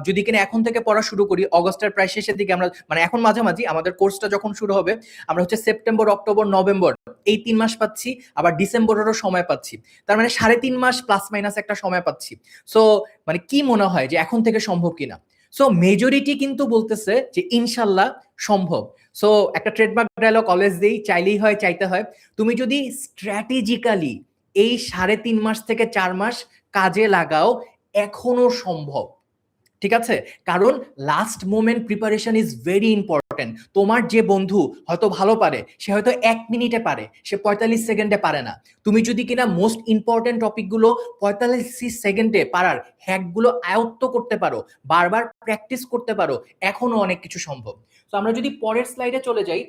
যদি কিনা এখন থেকে পড়া শুরু করি, অগস্টের প্রায় শেষের দিকে আমরা, মানে এখন মাঝামাঝি আমাদের কোর্সটা যখন শুরু হবে, আমরা হচ্ছে সেপ্টেম্বর, অক্টোবর, নভেম্বর এই 3 মাস পাচ্ছি, আবার ডিসেম্বরেরও সময় পাচ্ছি। তার মানে 3.5 মাস প্লাস মাইনাস একটা সময় পাচ্ছি। সো মানে কি মনে হয় যে এখন থেকে সম্ভব কিনা? সো মেজরিটি কিন্তু বলতেছে যে ইনশাল্লাহ সম্ভব। সো একটা ট্রেডমার্ক ডায়লগ অলওয়েজ দেই, চাইলেই হয়, চাইতে হয়। তুমি যদি স্ট্র্যাটেজিক্যালি এই 3.5 মাস থেকে 4 মাস কাজে লাগাও, এখনো সম্ভব। ঠিক আছে, কারণ last moment preparation is very important. তোমার যে বন্ধু হয়তো ভালো পারে, সে হয়তো 1 মিনিটে পারে, সে 45 সেকেন্ডে পারে না। তুমি যদি কিনা মোস্ট ইম্পর্টেন্ট টপিকগুলো 45 সেকেন্ডে পারার হ্যাকগুলো আয়ত্ত করতে পারো, বারবার প্র্যাকটিস করতে পারো, এখনো অনেক কিছু সম্ভব। তো আমরা যদি পরের স্লাইডে চলে যাই,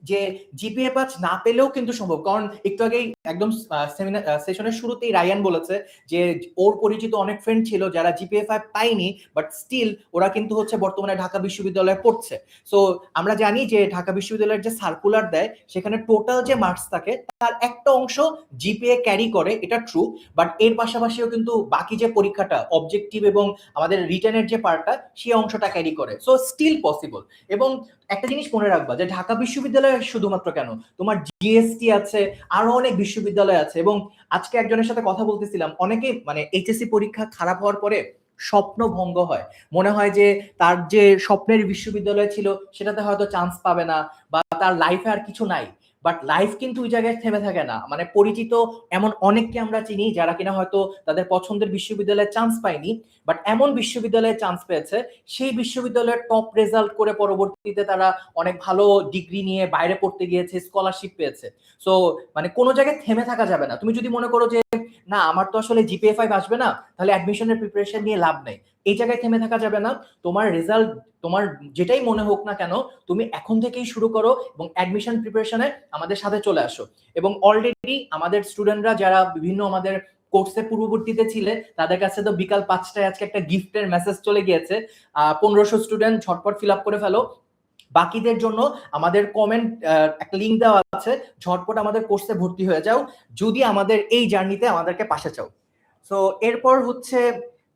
যে জিপিএ 5 না পেলেও কিন্তু সম্ভব। কারণ একটু আগেই একদম সেমিনার সেশনের শুরুতেই রায়ান বলেছে যে ওর পরিচিত অনেক ফ্রেন্ড ছিল যারা জিপিএ 5 পায়নি, বাট স্টিল ওরা কিন্তু হচ্ছে বর্তমানে ঢাকা বিশ্ববিদ্যালয়ে পড়ছে। সো আমরা জানি যে ঢাকা বিশ্ববিদ্যালয়ের যে সার্কুলার দেয়, সেখানে টোটাল যে মার্কস থাকে তার একটা অংশ জিপিএ ক্যারি করে, এটা ট্রু। বাট এর পাশাপাশিও কিন্তু বাকি যে পরীক্ষাটা, অবজেক্টিভ এবং আমাদের রিটেনের যে পার্টটা, সেই অংশটা ক্যারি করে। So still possible. এবং একটা জিনিস মনে রাখবা যে ঢাকা বিশ্ববিদ্যালয় শুধুমাত্র কেন, তোমার জিএসটি আছে, আরো অনেক বিশ্ববিদ্যালয় আছে। এবং আজকে একজনের সাথে কথা বলতেছিলাম, অনেকে মানে এইচএসসি পরীক্ষা খারাপ হওয়ার পরে স্বপ্ন ভঙ্গ হয়, মনে হয় যে তার যে স্বপ্নের বিশ্ববিদ্যালয় ছিল সেটাতে হয়তো চান্স পাবে না, বা তার লাইফে আর কিছু নাই। বাট লাইফ কিন্তু ওই জায়গায় থেমে থাকে না। মানে পরিচিত এমন অনেককে আমরা চিনি যারা কিনা হয়তো তাদের পছন্দের বিশ্ববিদ্যালয়ে চান্স পায়নি, বাট এমন বিশ্ববিদ্যালয়ে চান্স পেয়েছে, সেই বিশ্ববিদ্যালয়ের টপ রেজাল্ট করে পরবর্তীতে তারা অনেক ভালো ডিগ্রি নিয়ে বাইরে পড়তে গিয়েছে, স্কলারশিপ পেয়েছে। সো মানে কোনো জায়গায় থেমে থাকা যাবে না। তুমি যদি মনে করো যে না আমার তো আসলে জিপিএ 5 আসবে না, তাহলে অ্যাডমিশনের প্রিপারেশন নিয়ে লাভ নেই, এই জায়গায় থেমে থাকা যাবে না। তোমার রেজাল্ট, তোমার যেটাই মনে হোক না কেন, তুমি এখন থেকেই শুরু করো এবং অ্যাডমিশন প্রিপারেশনে আমাদের সাথে চলে আসো। এবং অলরেডি আমাদের স্টুডেন্টরা যারা বিভিন্ন আমাদের কোর্সে পূর্ববর্তীতে ছিলে, তাদের কাছে তো বিকাল 5টায় আজকে একটা গিফটের মেসেজ চলে গিয়েছে। 1500 স্টুডেন্ট ঝটপট ফিল আপ করে ফেলো। বাকিদের জন্য আমাদের কমেন্ট একটা লিঙ্ক দেওয়া আছে, ঝটপট আমাদের কোর্সে ভর্তি হয়ে যাও যদি আমাদের এই জার্নিতে আমাদেরকে পাশে চাও। সো এরপর হচ্ছে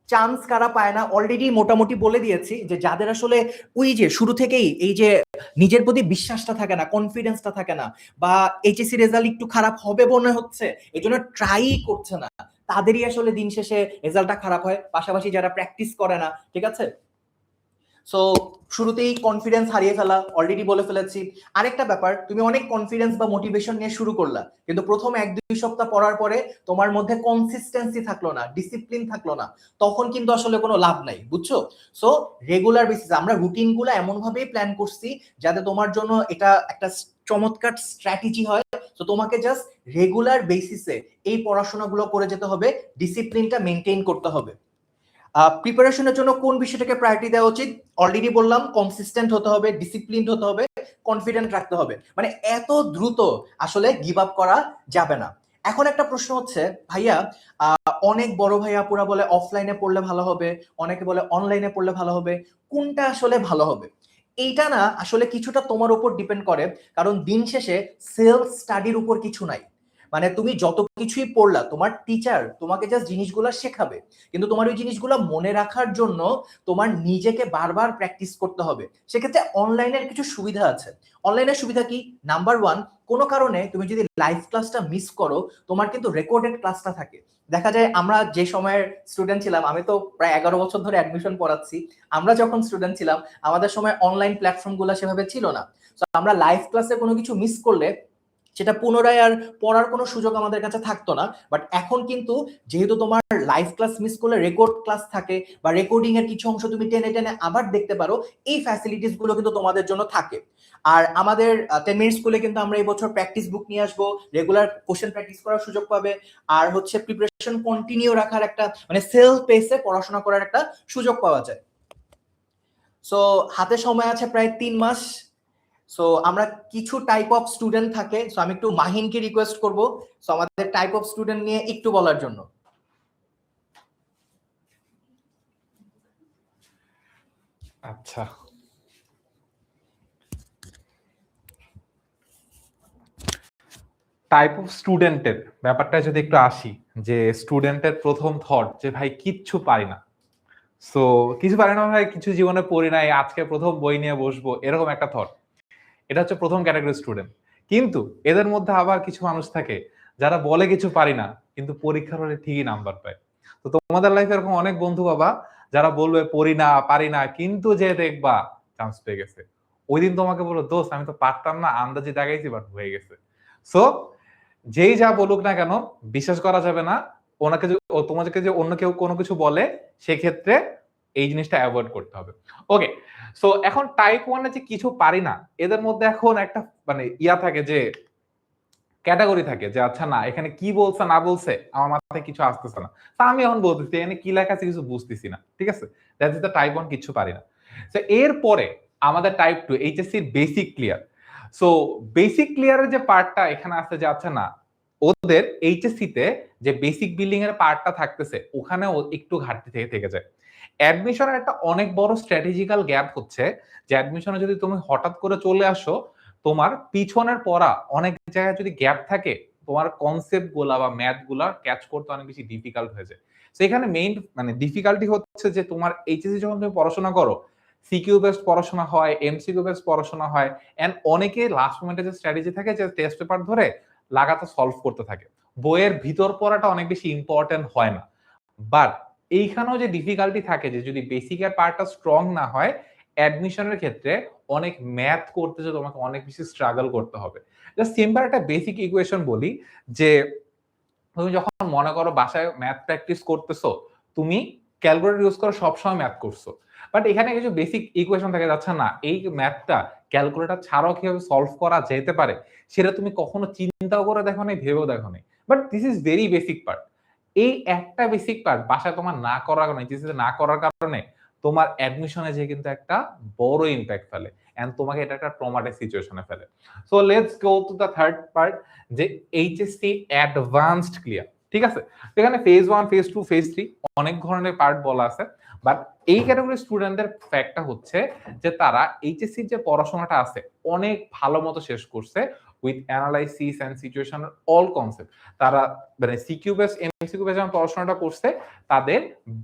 চান্স কারা পায় না, অলরেডি মোটামুটি বলে দিয়েছি যে যাদের আসলে ওই যে শুরু থেকেই এই যে নিজের প্রতি বিশ্বাসটা থাকে না, কনফিডেন্সটা থাকে না, বা এইচএসসি রেজাল্ট একটু খারাপ হবে মনে হচ্ছে, এই জন্য ট্রাই করছে না, তাদেরই আসলে দিন শেষে রেজাল্টটা খারাপ হয়। পাশাপাশি যারা প্র্যাকটিস করে না, ঠিক আছে, সো শুরুতেই কনফিডেন্স হারিয়ে ফেলা, অলরেডি বলে ফেলেছি। আরেকটা ব্যাপার, তুমি অনেক কনফিডেন্স বা মোটিভেশন নিয়ে শুরু করলা, কিন্তু প্রথম 1-2 সপ্তাহ পড়ার পরে তোমার মধ্যে কনসিস্টেন্সি থাকলো না, ডিসিপ্লিন থাকলো না, তখন কিন্তু আসলে কোনো লাভ নাই, বুঝছো? সো রেগুলার বেসিস আমরা রুটিন গুলো এমন ভাবেই প্ল্যান করছি যাতে তোমার জন্য এটা একটা চমৎকার স্ট্র্যাটেজি হয়। তো তোমাকে জাস্ট রেগুলার বেসিসে এই পড়াশোনাগুলো করে যেতে হবে, ডিসিপ্লিনটা মেনটেন করতে হবে। প্রিপারেশনের জন্য কোন বিষয়টাকে প্রায়োরিটি দেওয়া উচিত? অলরেডি বললাম, কনসিস্টেন্ট হতে হবে, ডিসিপ্লিনড হতে হবে, কনফিডেন্ট রাখতে হবে। মানে এত দ্রুত আসলে গিভ আপ করা যাবে না। এখন একটা প্রশ্ন হচ্ছে, ভাইয়া অনেক বড় ভাই আপুরা বলে অফলাইনে পড়লে ভালো হবে, অনেকে বলে অনলাইনে পড়লে ভালো হবে, কোনটা আসলে ভালো হবে? এইটা না আসলে কিছুটা তোমার উপর ডিপেন্ড করে, কারণ দিন শেষে সেলফ স্টাডির উপর কিছু নাই। মানে তুমি যত কিছুই পড়লা, তোমার টিচার তোমাকে জাস্ট জিনিসগুলো শেখাবে, কিন্তু তোমার ওই জিনিসগুলো মনে রাখার জন্য তোমার নিজেকে বারবার প্র্যাকটিস করতে হবে। সেক্ষেত্রে অনলাইনের কিছু সুবিধা আছে। অনলাইনের সুবিধা কি? নাম্বার 1, কোনো কারণে তুমি যদি লাইভ ক্লাসটা মিস করো, তোমার কিন্তু রেকর্ডেড ক্লাসটা থাকে। দেখা যায় আমরা যে সময়ের স্টুডেন্ট ছিলাম, আমি তো প্রায় 11 বছর ধরে অ্যাডমিশন পড়াচ্ছি, আমরা যখন স্টুডেন্ট ছিলাম আমাদের সময় অনলাইন প্ল্যাটফর্মগুলো সেভাবে ছিল না। তো আমরা লাইভ ক্লাসে কোনো কিছু মিস করলে সেটা পুনরায় আর পড়ার কোনো সুযোগ আমাদের কাছে থাকতো না। বাট এখন কিন্তু যেহেতু তোমার লাইভ ক্লাস মিস করলে রেকর্ড ক্লাস থাকে, বা রেকর্ডিং এর কিছু অংশ তুমি টেনে টেনে আবার দেখতে পারো, এই ফ্যাসিলিটিস গুলো কিন্তু তোমাদের জন্য থাকে। আর আমাদের 10 মিনিট স্কুলে কিন্তু আমরা এই বছর প্র্যাকটিস বুক নিয়ে আসবো, রেগুলার কোশ্চেন প্র্যাকটিস করার সুযোগ পাবে, আর হচ্ছে প্রিপারেশন কন্টিনিউ রাখার একটা, মানে সেলফ পেসে পড়াশোনা করার একটা সুযোগ পাওয়া যায়। সো হাতে সময় আছে প্রায় 3 মাস। সো আমরা কিছু টাইপ অফ স্টুডেন্ট থাকে, সো আমি একটু মাহিনকে রিকোয়েস্ট করব সো আমাদের টাইপ অফ স্টুডেন্ট নিয়ে একটু বলার জন্য। আচ্ছা, টাইপ অফ স্টুডেন্টের ব্যাপারটা যদি একটু আসি, যে স্টুডেন্টের প্রথম থট যে ভাই কিচ্ছু পারি না, সো কিছু পারি না ভাই, কিছু জীবনে পড়ি নাই, আজকে প্রথম বই নিয়ে বসবো, এরকম একটা থট। এটা হচ্ছে প্রথম ক্যাটাগরি স্টুডেন্ট। কিন্তু এদের মধ্যে আবার কিছু মানুষ থাকে যারা বলে কিছু পারি না, কিন্তু পরীক্ষার হলে ঠিকই নাম্বার পায়। তো তোমাদের লাইফে এরকম অনেক বন্ধু বাবা যারা বলবে পড়ি না, পারি না, কিন্তু যে দেখবা চান্স পেয়ে গেছে। ওই দিন তোমাকে বলো, দোস্ত আমি তো পারতাম না, আন্দাজে দাগাইছি, বাট হয়ে গেছে। সো যেই যা বলুক না কেন, বিশ্বাস করা যাবে না। ওনাকে ও তোমাদেরকে যে অন্য কেউ কোনো কিছু বলে, সেক্ষেত্রে এই জিনিসটা অ্যাভয়েড করতে হবে। ওকে, সো এখন টাইপ 1 এ যে কিছু পারি না, এদের মধ্যে এখন একটা মানে ইয়া থাকে, যে ক্যাটাগরি থাকে, যে আচ্ছা না এখানে কি বলছে না বলছে আমার মাথায় কিছু আসতেছে না, তা আমি এখন বলতেছি এখানে কি লেখা আছে কিছু বুঝতেছি না, ঠিক আছে, দ্যাটস ইজ দ্য টাইপ 1 কিছু পারি না। সো এরপরে আমাদের type 2 HSC basic clear. So basic ক্লিয়ারের যে পার্টটা এখানে আছে, যে আচ্ছা না ওদের এইচএসসি তে যে বেসিক বিল্ডিং এর পার্টটা থাকতেছে, ওখানেও একটু ঘাটতি থেকে যায়। অ্যাডমিশনের একটা অনেক বড় স্ট্র্যাটেজিক্যাল গ্যাপ হচ্ছে, যে অ্যাডমিশনে যদি তুমি হঠাৎ করে চলে আসো, তোমার পিছনের পড়া অনেক জায়গায় যদি গ্যাপ থাকে, তোমার কনসেপ্ট গুলা বা ম্যাথ গুলা ক্যাচ করতে অনেক বেশি ডিফিকাল্ট হয়ে যায়। তো এখানে মেইন মানে ডিফিকাল্টি হচ্ছে যে তোমার এইচএসসি যখন তুমি পড়াশোনা করো, সিকিউ বেসড পড়াশোনা হয়, এমসিকিউ বেসড পড়াশোনা হয়, এন্ড অনেকে লাস্ট মোমেন্টে যে স্ট্র্যাটেজি থাকে যে টেস্ট পেপার ধরে লাগাতার সলভ করতে থাকে। বইয়ের ভিতর পড়াটা অনেক বেশি ইম্পর্টেন্ট হয় না, বাট এইখানেও যে ডিফিকাল্টি থাকে, যে যদি বেসিকের পার্টটা স্ট্রং না হয়, অ্যাডমিশনের ক্ষেত্রে অনেক ম্যাথ করতে যে তোমাকে অনেক বেশি স্ট্রাগল করতে হবে। জাস্ট সিম্পল একটা বেসিক ইকুয়েশন বলি, যে তুমি যখন মনে করো বাসায় ম্যাথ প্র্যাকটিস করতেছো, তুমি ক্যালকুলেটর ইউজ করে সবসময় ম্যাথ করছো, বাট এখানে কিছু বেসিক ইকুয়েশন থাকে, যাচ্ছে না এই ম্যাথটা ক্যালকুলেটর ছাড়াও কিভাবে সলভ করা যেতে পারে, সেটা তুমি কখনো চিন্তাও করে দেখো নাই, ভেবেও দেখো নাই, but this is very basic part. এই একটা বেসিক পার্ট বাসায় তোমার না করার কারণে, না করার কারণে তোমার অ্যাডমিশনে যে কিন্তু একটা বড় ইম্প্যাক্ট ফেলে, এন্ড তোমাকে এটা একটা ট্রমাটিক সিচুয়েশনে ফেলে। So let's go to the third part, যে এইচএসসি অ্যাডভান্সড ক্লিয়ার। ঠিক আছে, এখানে ফেজ 1, ফেজ 2, ফেজ 3 অনেক ধরনের পার্ট বলা আছে, বাট এই ক্যাটাগরির স্টুডেন্টদের ফ্যাক্টটা হচ্ছে যে তারা এইচএসসি যে পড়াশোনাটা আছে অনেক ভালো মতো শেষ করছে, with analysis and situation all concept. তারা মানে সিকিউ বেস এমসিকিউ বেস যখন পড়াশোনাটা করছে, তাদের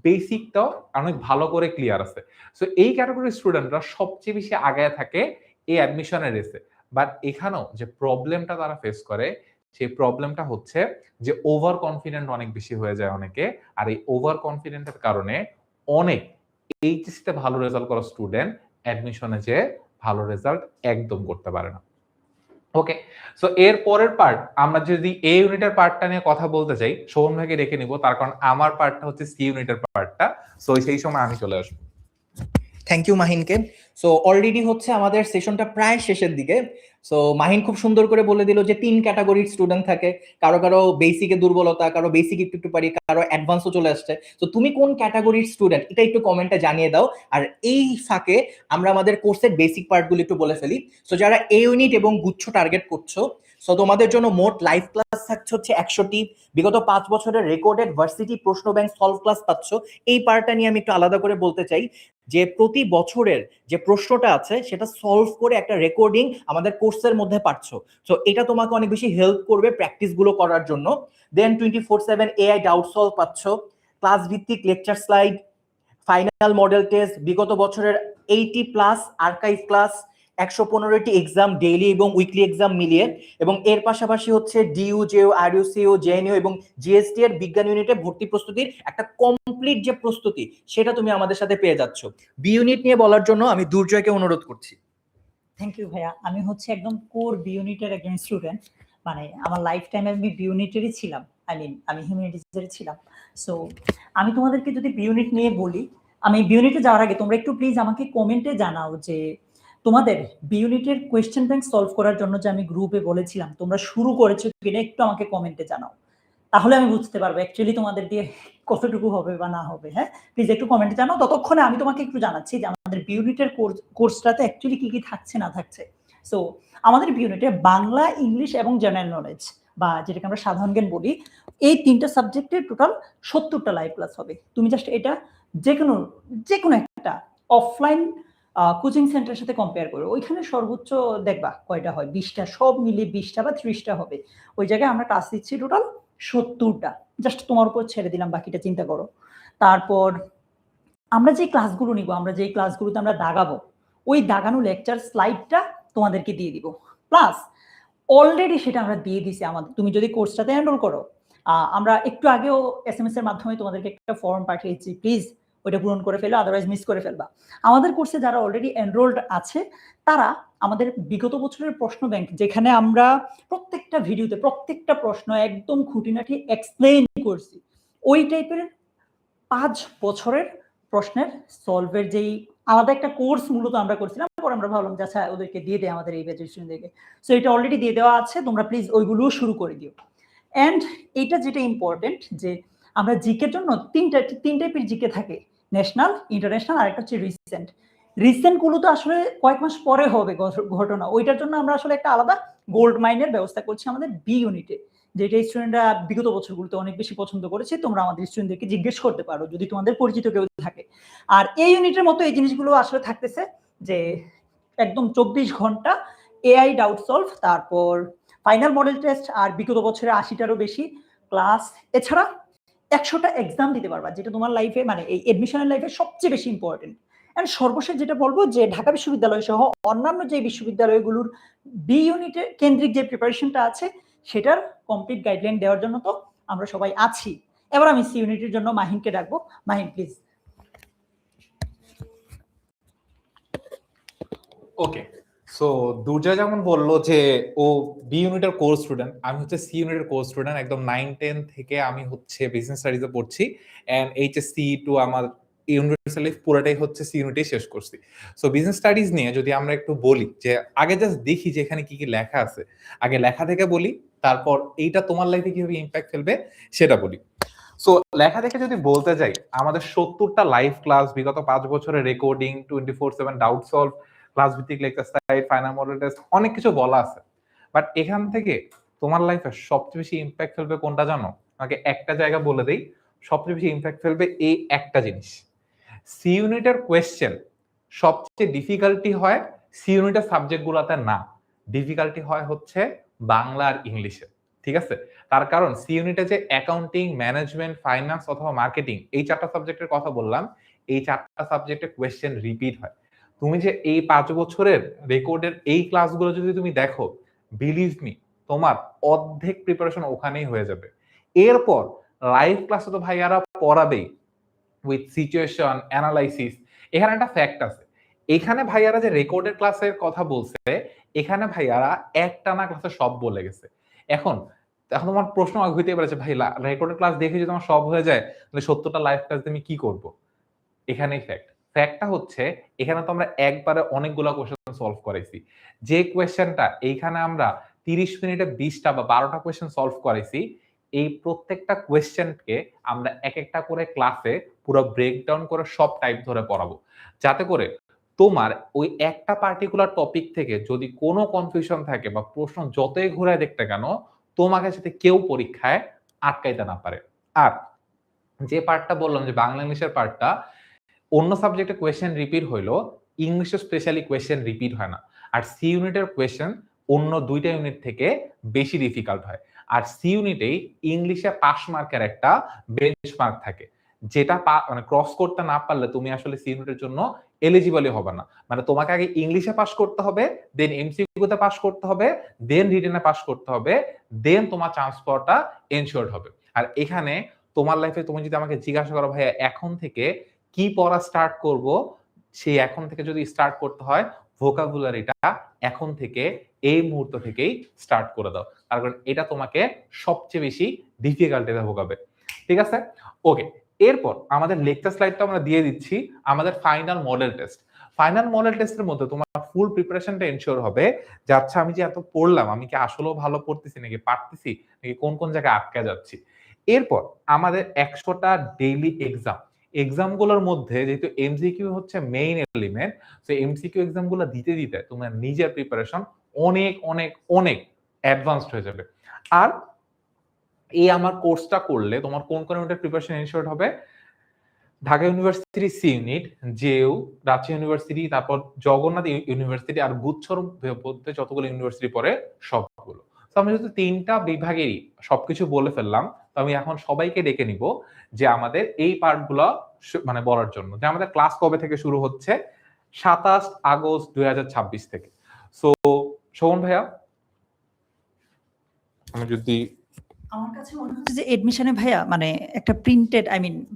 বেসিকটাও অনেক ভালো করে ক্লিয়ার আছে। সো এই ক্যাটাগরির স্টুডেন্টরা সবচেয়ে বেশি আগায় থাকে এই অ্যাডমিশনের রেসে। বাট এখানেও যে প্রবলেমটা তারা ফেস করে, সেই প্রবলেমটা হচ্ছে যে ওভার কনফিডেন্ট অনেক বেশি হয়ে যায় অনেকে, আর এই ওভার কনফিডেন্টের কারণে অনেক এইচএসসি তে ভালো রেজাল্ট করা স্টুডেন্ট অ্যাডমিশনে যে ভালো রেজাল্ট একদম করতে পারে না। ওকে, সো এর পরের পার্ট, আমরা যদি এ ইউনিটের পার্টটা নিয়ে কথা বলতে চাই, শোভন ভাইকে রেখে নিব, তার কারণ আমার পার্টটা হচ্ছে সি ইউনিটের পার্টটা, সো সেই সময় আমি চলে আসবো। থ্যাংক ইউ মাহিনকে। সো অলরেডি হচ্ছে আমাদের সেশনটা প্রায় শেষের দিকে। সো মাহিন খুব সুন্দর করে বলে দিল যে 3 ক্যাটাগরির স্টুডেন্ট থাকে, কারো কারো বেসিকে দুর্বলতা, কারো বেসিক একটু একটু পারি, কারো অ্যাডভান্সও চলে আসছে। তো তুমি কোন ক্যাটাগরির স্টুডেন্ট এটা একটু কমেন্টে জানিয়ে দাও। আর এই ফাঁকে আমরা আমাদের কোর্সের বেসিক পার্টগুলো একটু বলে ফেলি। সো যারা এ ইউনিট এবং গুচ্ছ টার্গেট করছো, সো তোমাদের জন্য মোট লাইভ ক্লাস থাকছে হচ্ছে 100টি। বিগত 5 বছরের রেকর্ডেড ভার্সিটি প্রশ্ন ব্যাংক সলভ ক্লাস পাচ্ছ। এই পার্টটা নিয়ে আমি একটু আলাদা করে বলতে চাই, যে প্রতি বছরের যে প্রশ্নটা আছে সেটা সলভ করে একটা রেকর্ডিং আমাদের কোর্সের মধ্যে পাচ্ছ। সো এটা তোমাকে অনেক বেশি হেল্প করবে প্র্যাকটিস গুলো করার জন্য। দেন 24/7 এআই ডাউট সলভ পাচ্ছ, ক্লাস ভিত্তিক lecture slide, final model test, বিগত বছরের 80+ আর্কাইভ ক্লাস, 115টি এক্সাম ডেইলি এবং উইকলি এক্সাম মিলিয়ে, এবং এর পাশাপাশি হচ্ছে ডিইউ, জেইউ, আরইউসিইউ, জেএনইউ এবং জিএসটি এর বিজ্ঞান ইউনিটে ভর্তি প্রস্তুতির একটা কমপ্লিট যে প্রস্তুতি, সেটা তুমি আমাদের সাথে পেয়ে যাচ্ছ। বি ইউনিট নিয়ে বলার জন্য আমি দুর্জয়কে অনুরোধ করছি। থ্যাংক ইউ ভাইয়া। আমি হচ্ছে একদম কোর বি ইউনিটের একজন স্টুডেন্ট, মানে আমার লাইফ টাইমে আমি বি ইউনিটেরই ছিলাম, আমি হিউম্যানিটিজের ছিলাম। সো আমি তোমাদেরকে যদি বি ইউনিট নিয়ে বলি, আমি বি ইউনিটে যাওয়ার আগে তোমরা একটু প্লিজ আমাকে কমেন্টে জানাও যে তোমাদের বি ইউনিটের কোয়েশ্চেন ব্যাংক সলভ করার জন্য যে আমি গ্রুপে বলেছিলাম, তোমরা শুরু করেছো কিনা একটু আমাকে কমেন্টে জানাও, তাহলে আমি বুঝতে পারবো অ্যাকচুয়ালি তোমাদের দিয়ে কতটুকু হবে বা না হবে। হ্যাঁ, প্লিজ একটু কমেন্টে জানাও। ততক্ষণে আমি তোমাকে একটু জানাচ্ছি যে আমাদের বি ইউনিটের কোর্সটাতে অ্যাকচুয়ালি কি কি থাকছে না থাকছে। সো আমাদের বি ইউনিটে বাংলা, ইংলিশ এবং জেনারেল নলেজ, বা যেটাকে আমরা সাধারণ জ্ঞান বলি, এই 3টা সাবজেক্টের টোটাল 70টা লাইভ ক্লাস হবে। তুমি জাস্ট এটা যে কোনো একটা অফলাইন কোচিং সেন্টারের সাথে কম্পেয়ার করো, ওইখানে সর্বোচ্চ দেখবা কয়টা হয়, 20টা, সব মিলিয়ে 20টা বা 30টা হবে। ওই জায়গায় আমরা ক্লাস দিচ্ছি টোটাল 70টা। জাস্ট তোমার উপর ছেড়ে দিলাম, বাকিটা চিন্তা করো। তারপর আমরা যে ক্লাসগুলো নিব, আমরা যে ক্লাসগুলোতে আমরা দাগাবো, ওই দাগানো লেকচার স্লাইডটা তোমাদেরকে দিয়ে দিব। প্লাস অলরেডি সেটা আমরা দিয়ে দিছি আমাদের, তুমি যদি কোর্সটাতে এনরোল করো, আমরা একটু আগেও SMS এর মাধ্যমে তোমাদেরকে একটা ফর্ম পাঠিয়েছি, প্লিজ ওইটা পূরণ করে ফেলো, আদারওয়াইজ মিস করে ফেলবা। আমাদের কোর্সে যারা অলরেডি এনরোলড আছে তারা আমাদের বিগত বছরের প্রশ্ন ব্যাংক, যেখানে আমরা প্রত্যেকটা ভিডিওতে প্রত্যেকটা প্রশ্ন একদম খুঁটিনাটি এক্সপ্লেইন করছি, ওই টাইপের 5 বছরের প্রশ্নের সলভের যেই আলাদা একটা কোর্স মূলত আমরা করছিলাম, পরে আমরা ভাবলাম যে আচ্ছা ওদেরকে দিয়ে দেয় আমাদের এই ব্যাচের স্টুডেন্টদেরকে। সো এটা অলরেডি দিয়ে দেওয়া আছে, তোমরা প্লিজ ওইগুলোও শুরু করে দিও। অ্যান্ড এইটা যেটা ইম্পর্টেন্ট, যে আমরা জিকের জন্য তিন টাইপের জিকে থাকে, ন্যাশনাল, ইন্টারন্যাশনাল, আর একটা হচ্ছে রিসেন্ট। রিসেন্টগুলো তো আসলে কয়েক মাস পরে হবে ঘটনা, ওইটার জন্য আমরা আসলে একটা আলাদা গোল্ড মাইনের ব্যবস্থা করছি আমাদের বি ইউনিটে, যেটা স্টুডেন্টরা বিগত বছরগুলোতে অনেক বেশি পছন্দ করেছে। তোমরা আমাদের স্টুডেন্টদেরকে জিজ্ঞেস করতে পারো যদি তোমাদের পরিচিত কেউ থাকে। আর এই ইউনিটের মতো এই জিনিসগুলো আসলে থাকতেছে যে একদম 24 ঘন্টা AI ডাউট সলভ, তারপর ফাইনাল মডেল টেস্ট, আর বিগত বছরে 80টারও বেশি ক্লাস, এছাড়া 100টা এক্সাম দিতে পারবা, যেটা তোমার লাইফে মানে এই এডমিশনের লাইফে সবচেয়ে বেশি ইম্পর্টেন্ট। এন্ড সর্বশেষ যেটা বলবো, যে ঢাকা বিশ্ববিদ্যালয় সহ অন্যান্য যে বিশ্ববিদ্যালয়গুলোর বি ইউনিটের কেন্দ্রিক যে প্রিপারেশনটা আছে, সেটার কমপ্লিট গাইডলাইন দেওয়ার জন্য তো আমরা সবাই আছি। এবার আমি সি ইউনিটের জন্য মাহিনকে ডাকবো। মাহিন প্লিজ। ওকে, সো দুর্জয় যেমন বললো যে ও বি ইউনিটের কোর্স স্টুডেন্ট, আমি হচ্ছে সি ইউনিটের কোর্স স্টুডেন্ট। একদম 9-10 থেকে আমি হচ্ছে বিজনেস স্টাডিজে পড়ছি, এন্ড এইচএসসি টু আমার ইউনিভার্সালি পুরোটাই হচ্ছে সি ইউনিটেই শেষ করছি। সো বিজনেস স্টাডিজ নিয়ে যদি আমরা একটু বলি, যে আগে জাস্ট দেখি যে এখানে কি কি লেখা আছে, আগে লেখা থেকে বলি, তারপর এইটা তোমার লাইফে কিভাবে ইম্প্যাক্ট ফেলবে সেটা বলি। সো লেখা থেকে যদি বলতে যাই, আমাদের 70টা লাইভ ক্লাস, বিগত 5 বছরের রেকর্ডিং, 24/7 ডাউট সলভ, ক্লাস ভিত্তিক lecture site, final model test, অনেক কিছু বলা আছে। বাট এখান থেকে তোমার লাইফে সবচেয়ে বেশি ইম্প্যাক্ট ফেলবে কোনটা জানো? আমাকে একটা জায়গা বলে দেই, সবচেয়ে বেশি ইম্প্যাক্ট ফেলবে এই একটা জিনিস। সি ইউনিটের কোয়েশ্চেন সবচেয়ে ডিফিকাল্টি হয় সি ইউনিটের সাবজেক্ট গুলাতে না, ডিফিকাল্টি হয় হচ্ছে বাংলা আর ইংলিশে। ঠিক আছে, তার কারণ সি ইউনিটে যে অ্যাকাউন্টিং, ম্যানেজমেন্ট, ফাইন্যান্স অথবা মার্কেটিং, এই 4টা সাবজেক্টের কথা বললাম, এই 4টা সাবজেক্টে কোয়েশ্চেন রিপিট হয়। তুমি যে এই 5 বছরের রেকর্ডের এই ক্লাসগুলো যদি তুমি দেখো, বিলিভ মি, তোমার অর্ধেক প্রিপারেশন ওখানেই হয়ে যাবে। এরপর লাইভ ক্লাসে তো ভাইয়ারা পড়াবেই উইথ সিচুয়েশন অ্যানালাইসিস। এখানে একটা ফ্যাক্ট আছে, এখানে ভাইয়ারা যে রেকর্ডের ক্লাসের কথা বলছে, এখানে ভাইয়ারা একটানা ক্লাসে সব বলে গেছে। এখন তোমার প্রশ্ন হইতে পারে, ভাই রেকর্ডের ক্লাস দেখে যদি আমার সব হয়ে যায়, তাহলে 70টা লাইভ ক্লাস আমি কি করব? এখানেই ফ্যাক্টটা হচ্ছে, এখানে তো আমরা একবারে অনেকগুলো কোয়েশ্চেন সলভ করাইছি। যে কোয়েশ্চেনটা এইখানে আমরা 30 মিনিটে 20টা বা 12টা কোয়েশ্চেন সলভ করাইছি, এই প্রত্যেকটা কোয়েশ্চেনকে আমরা এক একটা করে ক্লাসে পুরো ব্রেকডাউন করে সব টাইপ ধরে পড়াবো, যাতে করে তোমার ওই একটা পার্টিকুলার টপিক থেকে যদি কোনো কনফিউশন থাকে বা প্রশ্ন যতই ঘুরে দেখতে কেন, তোমাকে সাথে কেউ পরীক্ষায় আটকাইতে না পারে। আর যে পার্টটা বললাম যে বাংলা ইংলিশের পার্টটা, অন্য সাবজেক্টে কোয়েশ্চেন রিপিট হইলো, ইংলিশে স্পেশালি কোয়েশ্চেন রিপিট হয় না। আর সি ইউনিটের কোয়েশ্চেন অন্য 2টা ইউনিট থেকে বেশি ডিফিকাল্ট হয়। আর সি ইউনিটেই ইংলিশে পাস মার্কের একটা বেঞ্চমার্ক থাকে, যেটা মানে ক্রস করতে না পারলে তুমি আসলে সি ইউনিটের জন্য এলিজিবলই হবে না। মানে তোমাকে আগে ইংলিশে পাস করতে হবে, দেন এমসিকিউতে পাস করতে হবে, দেন রিটেনে পাস করতে হবে, দেন তোমার চান্স পাওয়াটা এনশিওরড হবে। আর এখানে তোমার লাইফে তুমি যদি আমাকে জিজ্ঞাসা করো, ভাইয়া এখন থেকে কি পড়া স্টার্ট করব, সেই এখন থেকে যদি স্টার্ট করতে হয়, ভোকাবুলারিটা এখন থেকে এই মুহূর্ত থেকেই স্টার্ট করে দাও, কারণ এটা তোমাকে সবচেয়ে বেশি ডিফিকাল্টিতে ভোগাবে। ঠিক আছে, ওকে। এরপর আমাদের লেকচার স্লাইডটা আমরা দিয়ে দিচ্ছি, আমাদের final model test. Final model টেস্টের মধ্যে তোমার ফুল প্রিপারেশনটা এনশিওর হবে যে আচ্ছা আমি যে এত পড়লাম, আমি কি আসলেও ভালো পড়তেছি নাকি পারতেছি, নাকি কোন কোন জায়গায় আটকে যাচ্ছি। এরপর আমাদের 100টা ডেইলি এক্সামগুলোর মধ্যে যেহেতু এমসিকিউ হচ্ছে মেইন এলিমেন্ট, সো এমসিকিউ এক্সামগুলো দিতে দিতে তোমার নিজের প্রিপারেশন অনেক অনেক অনেক অ্যাডভান্সড হয়ে যাবে। আর এই আমার কোর্সটা করলে তোমার কোন কোন ইউনিটের প্রিপারেশন এনশিওরড হবে? Dhaka university C unit, JU, Rajshahi university, তারপর জগন্নাথ ইউনিভার্সিটি আর গুচ্ছর মধ্যে যতগুলো ইউনিভার্সিটি পড়ে সবগুলো। তো আমি যদি 3টা বিভাগেরই সবকিছু বলে ফেললাম, তো আমি এখন সবাইকে ডেকে নিব যে আমাদের এই পার্টগুলো মানে বলার জন্য, যে আমাদের ক্লাস কবে থেকে শুরু হচ্ছে। 27 আগস্ট 2026 থেকে। সো শোভন ভাইয়া, আমি যদি আমার কাছে মনে হচ্ছে যে এডমিশনে ভাইয়া মানে একটা প্রিন্টেড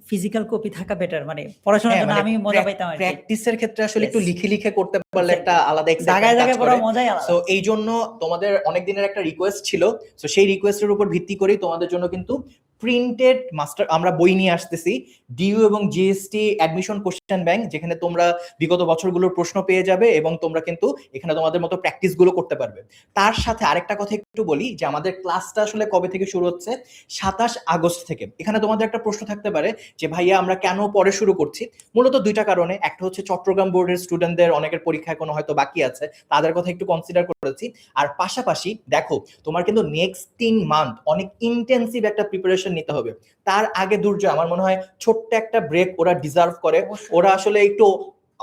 ফিজিক্যাল কপি থাকা বেটার, মানে পড়াশোনার জন্য আমি মজা পাইতাম আর কি। প্র্যাকটিসের ক্ষেত্রে আসলে একটু Yes. লিখে লিখে করতে পারলে একটা আলাদা জায়গায় এক্সাইটমেন্ট কাজ জায়গায় করে। পড়া মজাই আলাদা। সো এই জন্য তোমাদের অনেক দিনের একটা রিকোয়েস্ট ছিল, সো সেই রিকোয়েস্টের উপর ভিত্তি করেই তোমাদের জন্য কিন্তু প্রিন্টেড মাস্টার আমরা বই নিয়ে আসতেছি, ডিইউ এবং জিএসটি অ্যাডমিশন কোশ্চেন ব্যাংক, যেখানে তোমরা বিগত বছরগুলোর প্রশ্ন পেয়ে যাবে এবং তোমরা কিন্তু এখানে তোমাদের মতো প্র্যাকটিস গুলো করতে পারবে। তার সাথে আরেকটা কথা একটু বলি যে আমাদের ক্লাসটা আসলে কবে থেকে শুরু হচ্ছে, 27 আগস্ট থেকে। এখানে তোমাদের একটা প্রশ্ন থাকতে পারে যে ভাইয়া আমরা কেন পরে শুরু করছি। মূলত দুইটা কারণে, একটা হচ্ছে চট্টগ্রাম বোর্ডের স্টুডেন্টদের অনেকের পরীক্ষা এখনো হয়তো বাকি আছে, তাদের কথা একটু কনসিডার করেছি। আর পাশাপাশি দেখো তোমার কিন্তু নেক্সট 3 মান্থ অনেক ইন্টেন্সিভ একটা প্রিপারেশন নিতে হবে। তার আগে দুর্জয় আমার মনে হয় ছোট্ট একটা ব্রেক ওরা ডিজার্ভ করে। অবশ্যই। ওরা আসলে একটু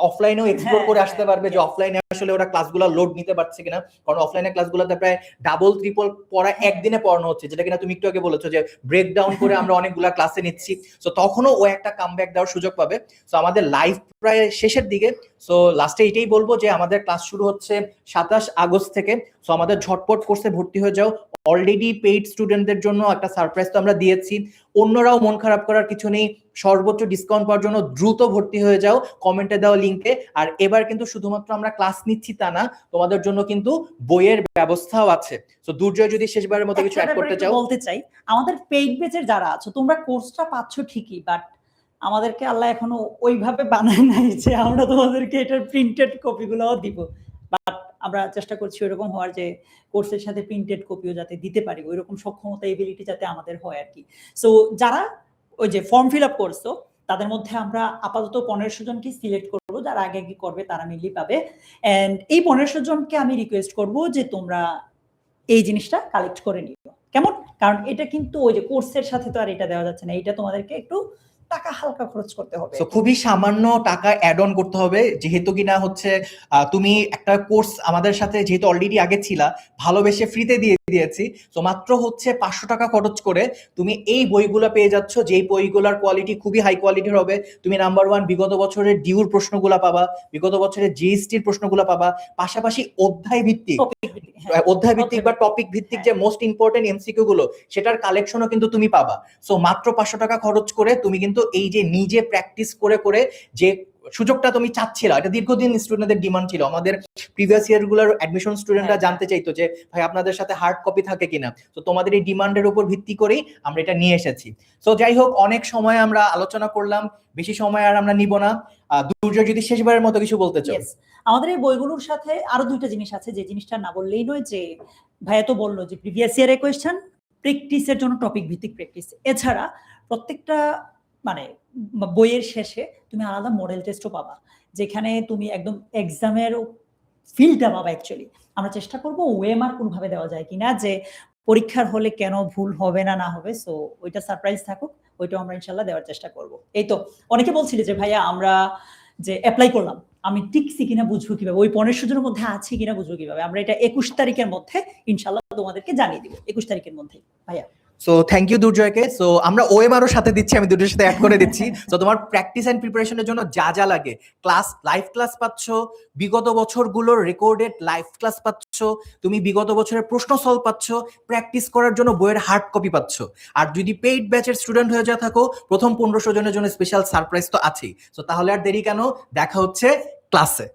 অফলাইনেও এক্সপ্লোর হ্যাঁ, করে আসতে হ্যাঁ, পারবে যে yes. অফলাইনে আসলে ওরা ক্লাসগুলো লোড নিতে পারছে কিনা, কারণ অফলাইনে ক্লাসগুলোতে প্রায় ডাবল ট্রিপল পড়া একদিনে পড়ানো হচ্ছে, যেটা কিনা তুমি একটু আগে বলেছো যে ব্রেক ডাউন করে আমরা অনেকগুলা ক্লাসে নিচ্ছি। সো তখনও ও একটা কামব্যাক দেওয়ার সুযোগ পাবে। সো আমাদের লাইভ প্রায় শেষের দিকে, সো লাস্টে এটাই বলবো যে আমাদের ক্লাস শুরু হচ্ছে 27 আগস্ট থেকে। সো আমাদের ঝটপট কোর্সে ভর্তি হয়ে যাও। অলরেডি পেইড স্টুডেন্টদের জন্য একটা সারপ্রাইজ তো আমরা দিয়েছি, অন্যরাও মন খারাপ করার কিছু নেই, সর্বোচ্চ ডিসকাউন্ট পাওয়ার জন্য দ্রুত ভর্তি হয়ে যাও কমেন্টে দেওয়া লিংকে। আর এবার কিন্তু শুধুমাত্র আমরা ক্লাস নিচ্ছি তা না, তোমাদের জন্য কিন্তু বইয়ের ব্যবস্থাও আছে। সো দুর্জয় যদি শেষবারের মতো কিছু একটা অ্যাড ব্যাপার করতে একটু চাও। বলতে চাই, আমাদের পেইড ব্যাচের যারা আছো তোমরা কোর্সটা পাচ্ছ ঠিকই, বাট আমাদেরকে আল্লাহ এখনো ওইভাবে বানায় নাই যে আমরা তোমাদেরকে এটার প্রিন্টেড কপিগুলোও দিব। বাট আমরা চেষ্টা করছি ওইরকম হওয়ার যে কোর্সের সাথে প্রিন্টেড কপিও যাতে দিতে পারি, ওইরকম সক্ষমতা এবিলিটি যাতে আমাদের হয় আর কি। সো যারা ওই যে ফর্ম ফিল আপ করছো তাদের মধ্যে আমরা আপাতত 1500 জনকে সিলেক্ট করবো, যারা আগে আগে করবে তারা মেনলি পাবে। এন্ড এই 1500 জনকে আমি রিকোয়েস্ট করবো যে তোমরা এই জিনিসটা কালেক্ট করে নিও, কেমন? কারণ এটা কিন্তু ওই যে কোর্সের সাথে তো আর এটা দেওয়া যাচ্ছে না, এটা তোমাদেরকে একটু টাকা হালকা খরচ করতে হবে। সো খুবই সামান্য টাকা অ্যাড অন করতে হবে, যেহেতু কিনা হচ্ছে তুমি একটা কোর্স আমাদের সাথে যেহেতু অলরেডি আগে ছিলা, ভালোবেসে ফ্রিতে দিয়ে দিয়েছি। তো মাত্র হচ্ছে 500 টাকা খরচ করে তুমি এই বইগুলো পেয়ে যাচ্ছ, যেই বইগুলোর কোয়ালিটি খুবই হাই কোয়ালিটির হবে। তুমি নাম্বার 1 বিগত বছরের ডিউর প্রশ্নগুলো পাবা, বিগত বছরের জিএসটির প্রশ্নগুলো পাবা, পাশাপাশি অধ্যায় ভিত্তিক বা টপিক ভিত্তিক যে মোস্ট ইম্পর্টেন্ট এমসিকিউ গুলো সেটার কালেকশনও কিন্তু তুমি পাবা। সো মাত্র 500 টাকা খরচ করে তুমি কিন্তু এই যে নিজে প্র্যাকটিস করে করে যে সুযোগটা তুমি চাচ্ছিলা, এটা দীর্ঘদিন স্টুডেন্টদের ডিমান্ড ছিল। আমাদের প্রিভিয়াস ইয়ার গুলোর অ্যাডমিশন স্টুডেন্টরা জানতে চাইতো যে ভাই আপনাদের সাথে হার্ড কপি থাকে কিনা। তো তোমাদের এই ডিমান্ডের উপর ভিত্তি করেই আমরা এটা নিয়ে এসেছি। সো যাই হোক, অনেক সময় আমরা আলোচনা করলাম, বেশি সময় আর আমরা নিব না। দুর্জয় যদি শেষবারের মতো কিছু বলতে চাও। Yes, আমাদের এই বইগুলোর সাথে আরো দুইটা জিনিস আছে, যে জিনিসটা না বললেই নয়। যে ভাইয়া তো বললো যে প্রিভিয়াস ইয়ারের কোয়েশ্চেন, প্র্যাকটিসের জন্য টপিক ভিত্তিক প্র্যাকটিস, এছাড়া প্রত্যেকটা মানে বইয়ের শেষে তুমি আলাদা মডেল টেস্টও পাবা, যেখানে তুমি একদম এক্সামের ফিলটা পাবা। অ্যাকচুয়ালি আমরা চেষ্টা করবো ওয়েমার কোনোভাবে দেওয়া যায় কিনা, যে পরীক্ষার হলে কেন ভুল হবে না না হবে। সো ওইটা সারপ্রাইজ থাকুক, ওইটাও আমরা ইনশাল্লাহ দেওয়ার চেষ্টা করব। এই তো অনেকে বলছিল যে ভাইয়া আমরা যে অ্যাপ্লাই করলাম আমি টিকছি কিনা বুঝবো কিভাবে, ওই 1500 জনের মধ্যে আছি কিনা বুঝবো কিভাবে। আমরা এটা 21 তারিখের মধ্যে ইনশাল্লাহ তোমাদেরকে জানিয়ে দিব, 21 তারিখের মধ্যে ভাইয়া। সো থ্যাংক ইউ দুর্জয়কে। সো আমরা ওএমআরও সাথে দিচ্ছি, আমি দুটোর সাথে অ্যাড করে দিচ্ছি। সো তোমার প্র্যাকটিস এন্ড প্রিপারেশনের জন্য যা যা লাগে, ক্লাস লাইভ ক্লাস পাচ্ছ, বিগত বছরগুলোর রেকর্ডেড লাইভ ক্লাস পাচ্ছ, তুমি বিগত বছরের প্রশ্ন সলভ পাচ্ছ, প্র্যাকটিস করার জন্য বইয়ের হার্ড কপি পাচ্ছ। আর যদি পেইড ব্যাচের স্টুডেন্ট হয়ে যা থাকো, প্রথম 1500 জনের জন্য স্পেশাল সারপ্রাইজ তো আছেই। সো তাহলে আর দেরি কেন, দেখা হচ্ছে ক্লাসে।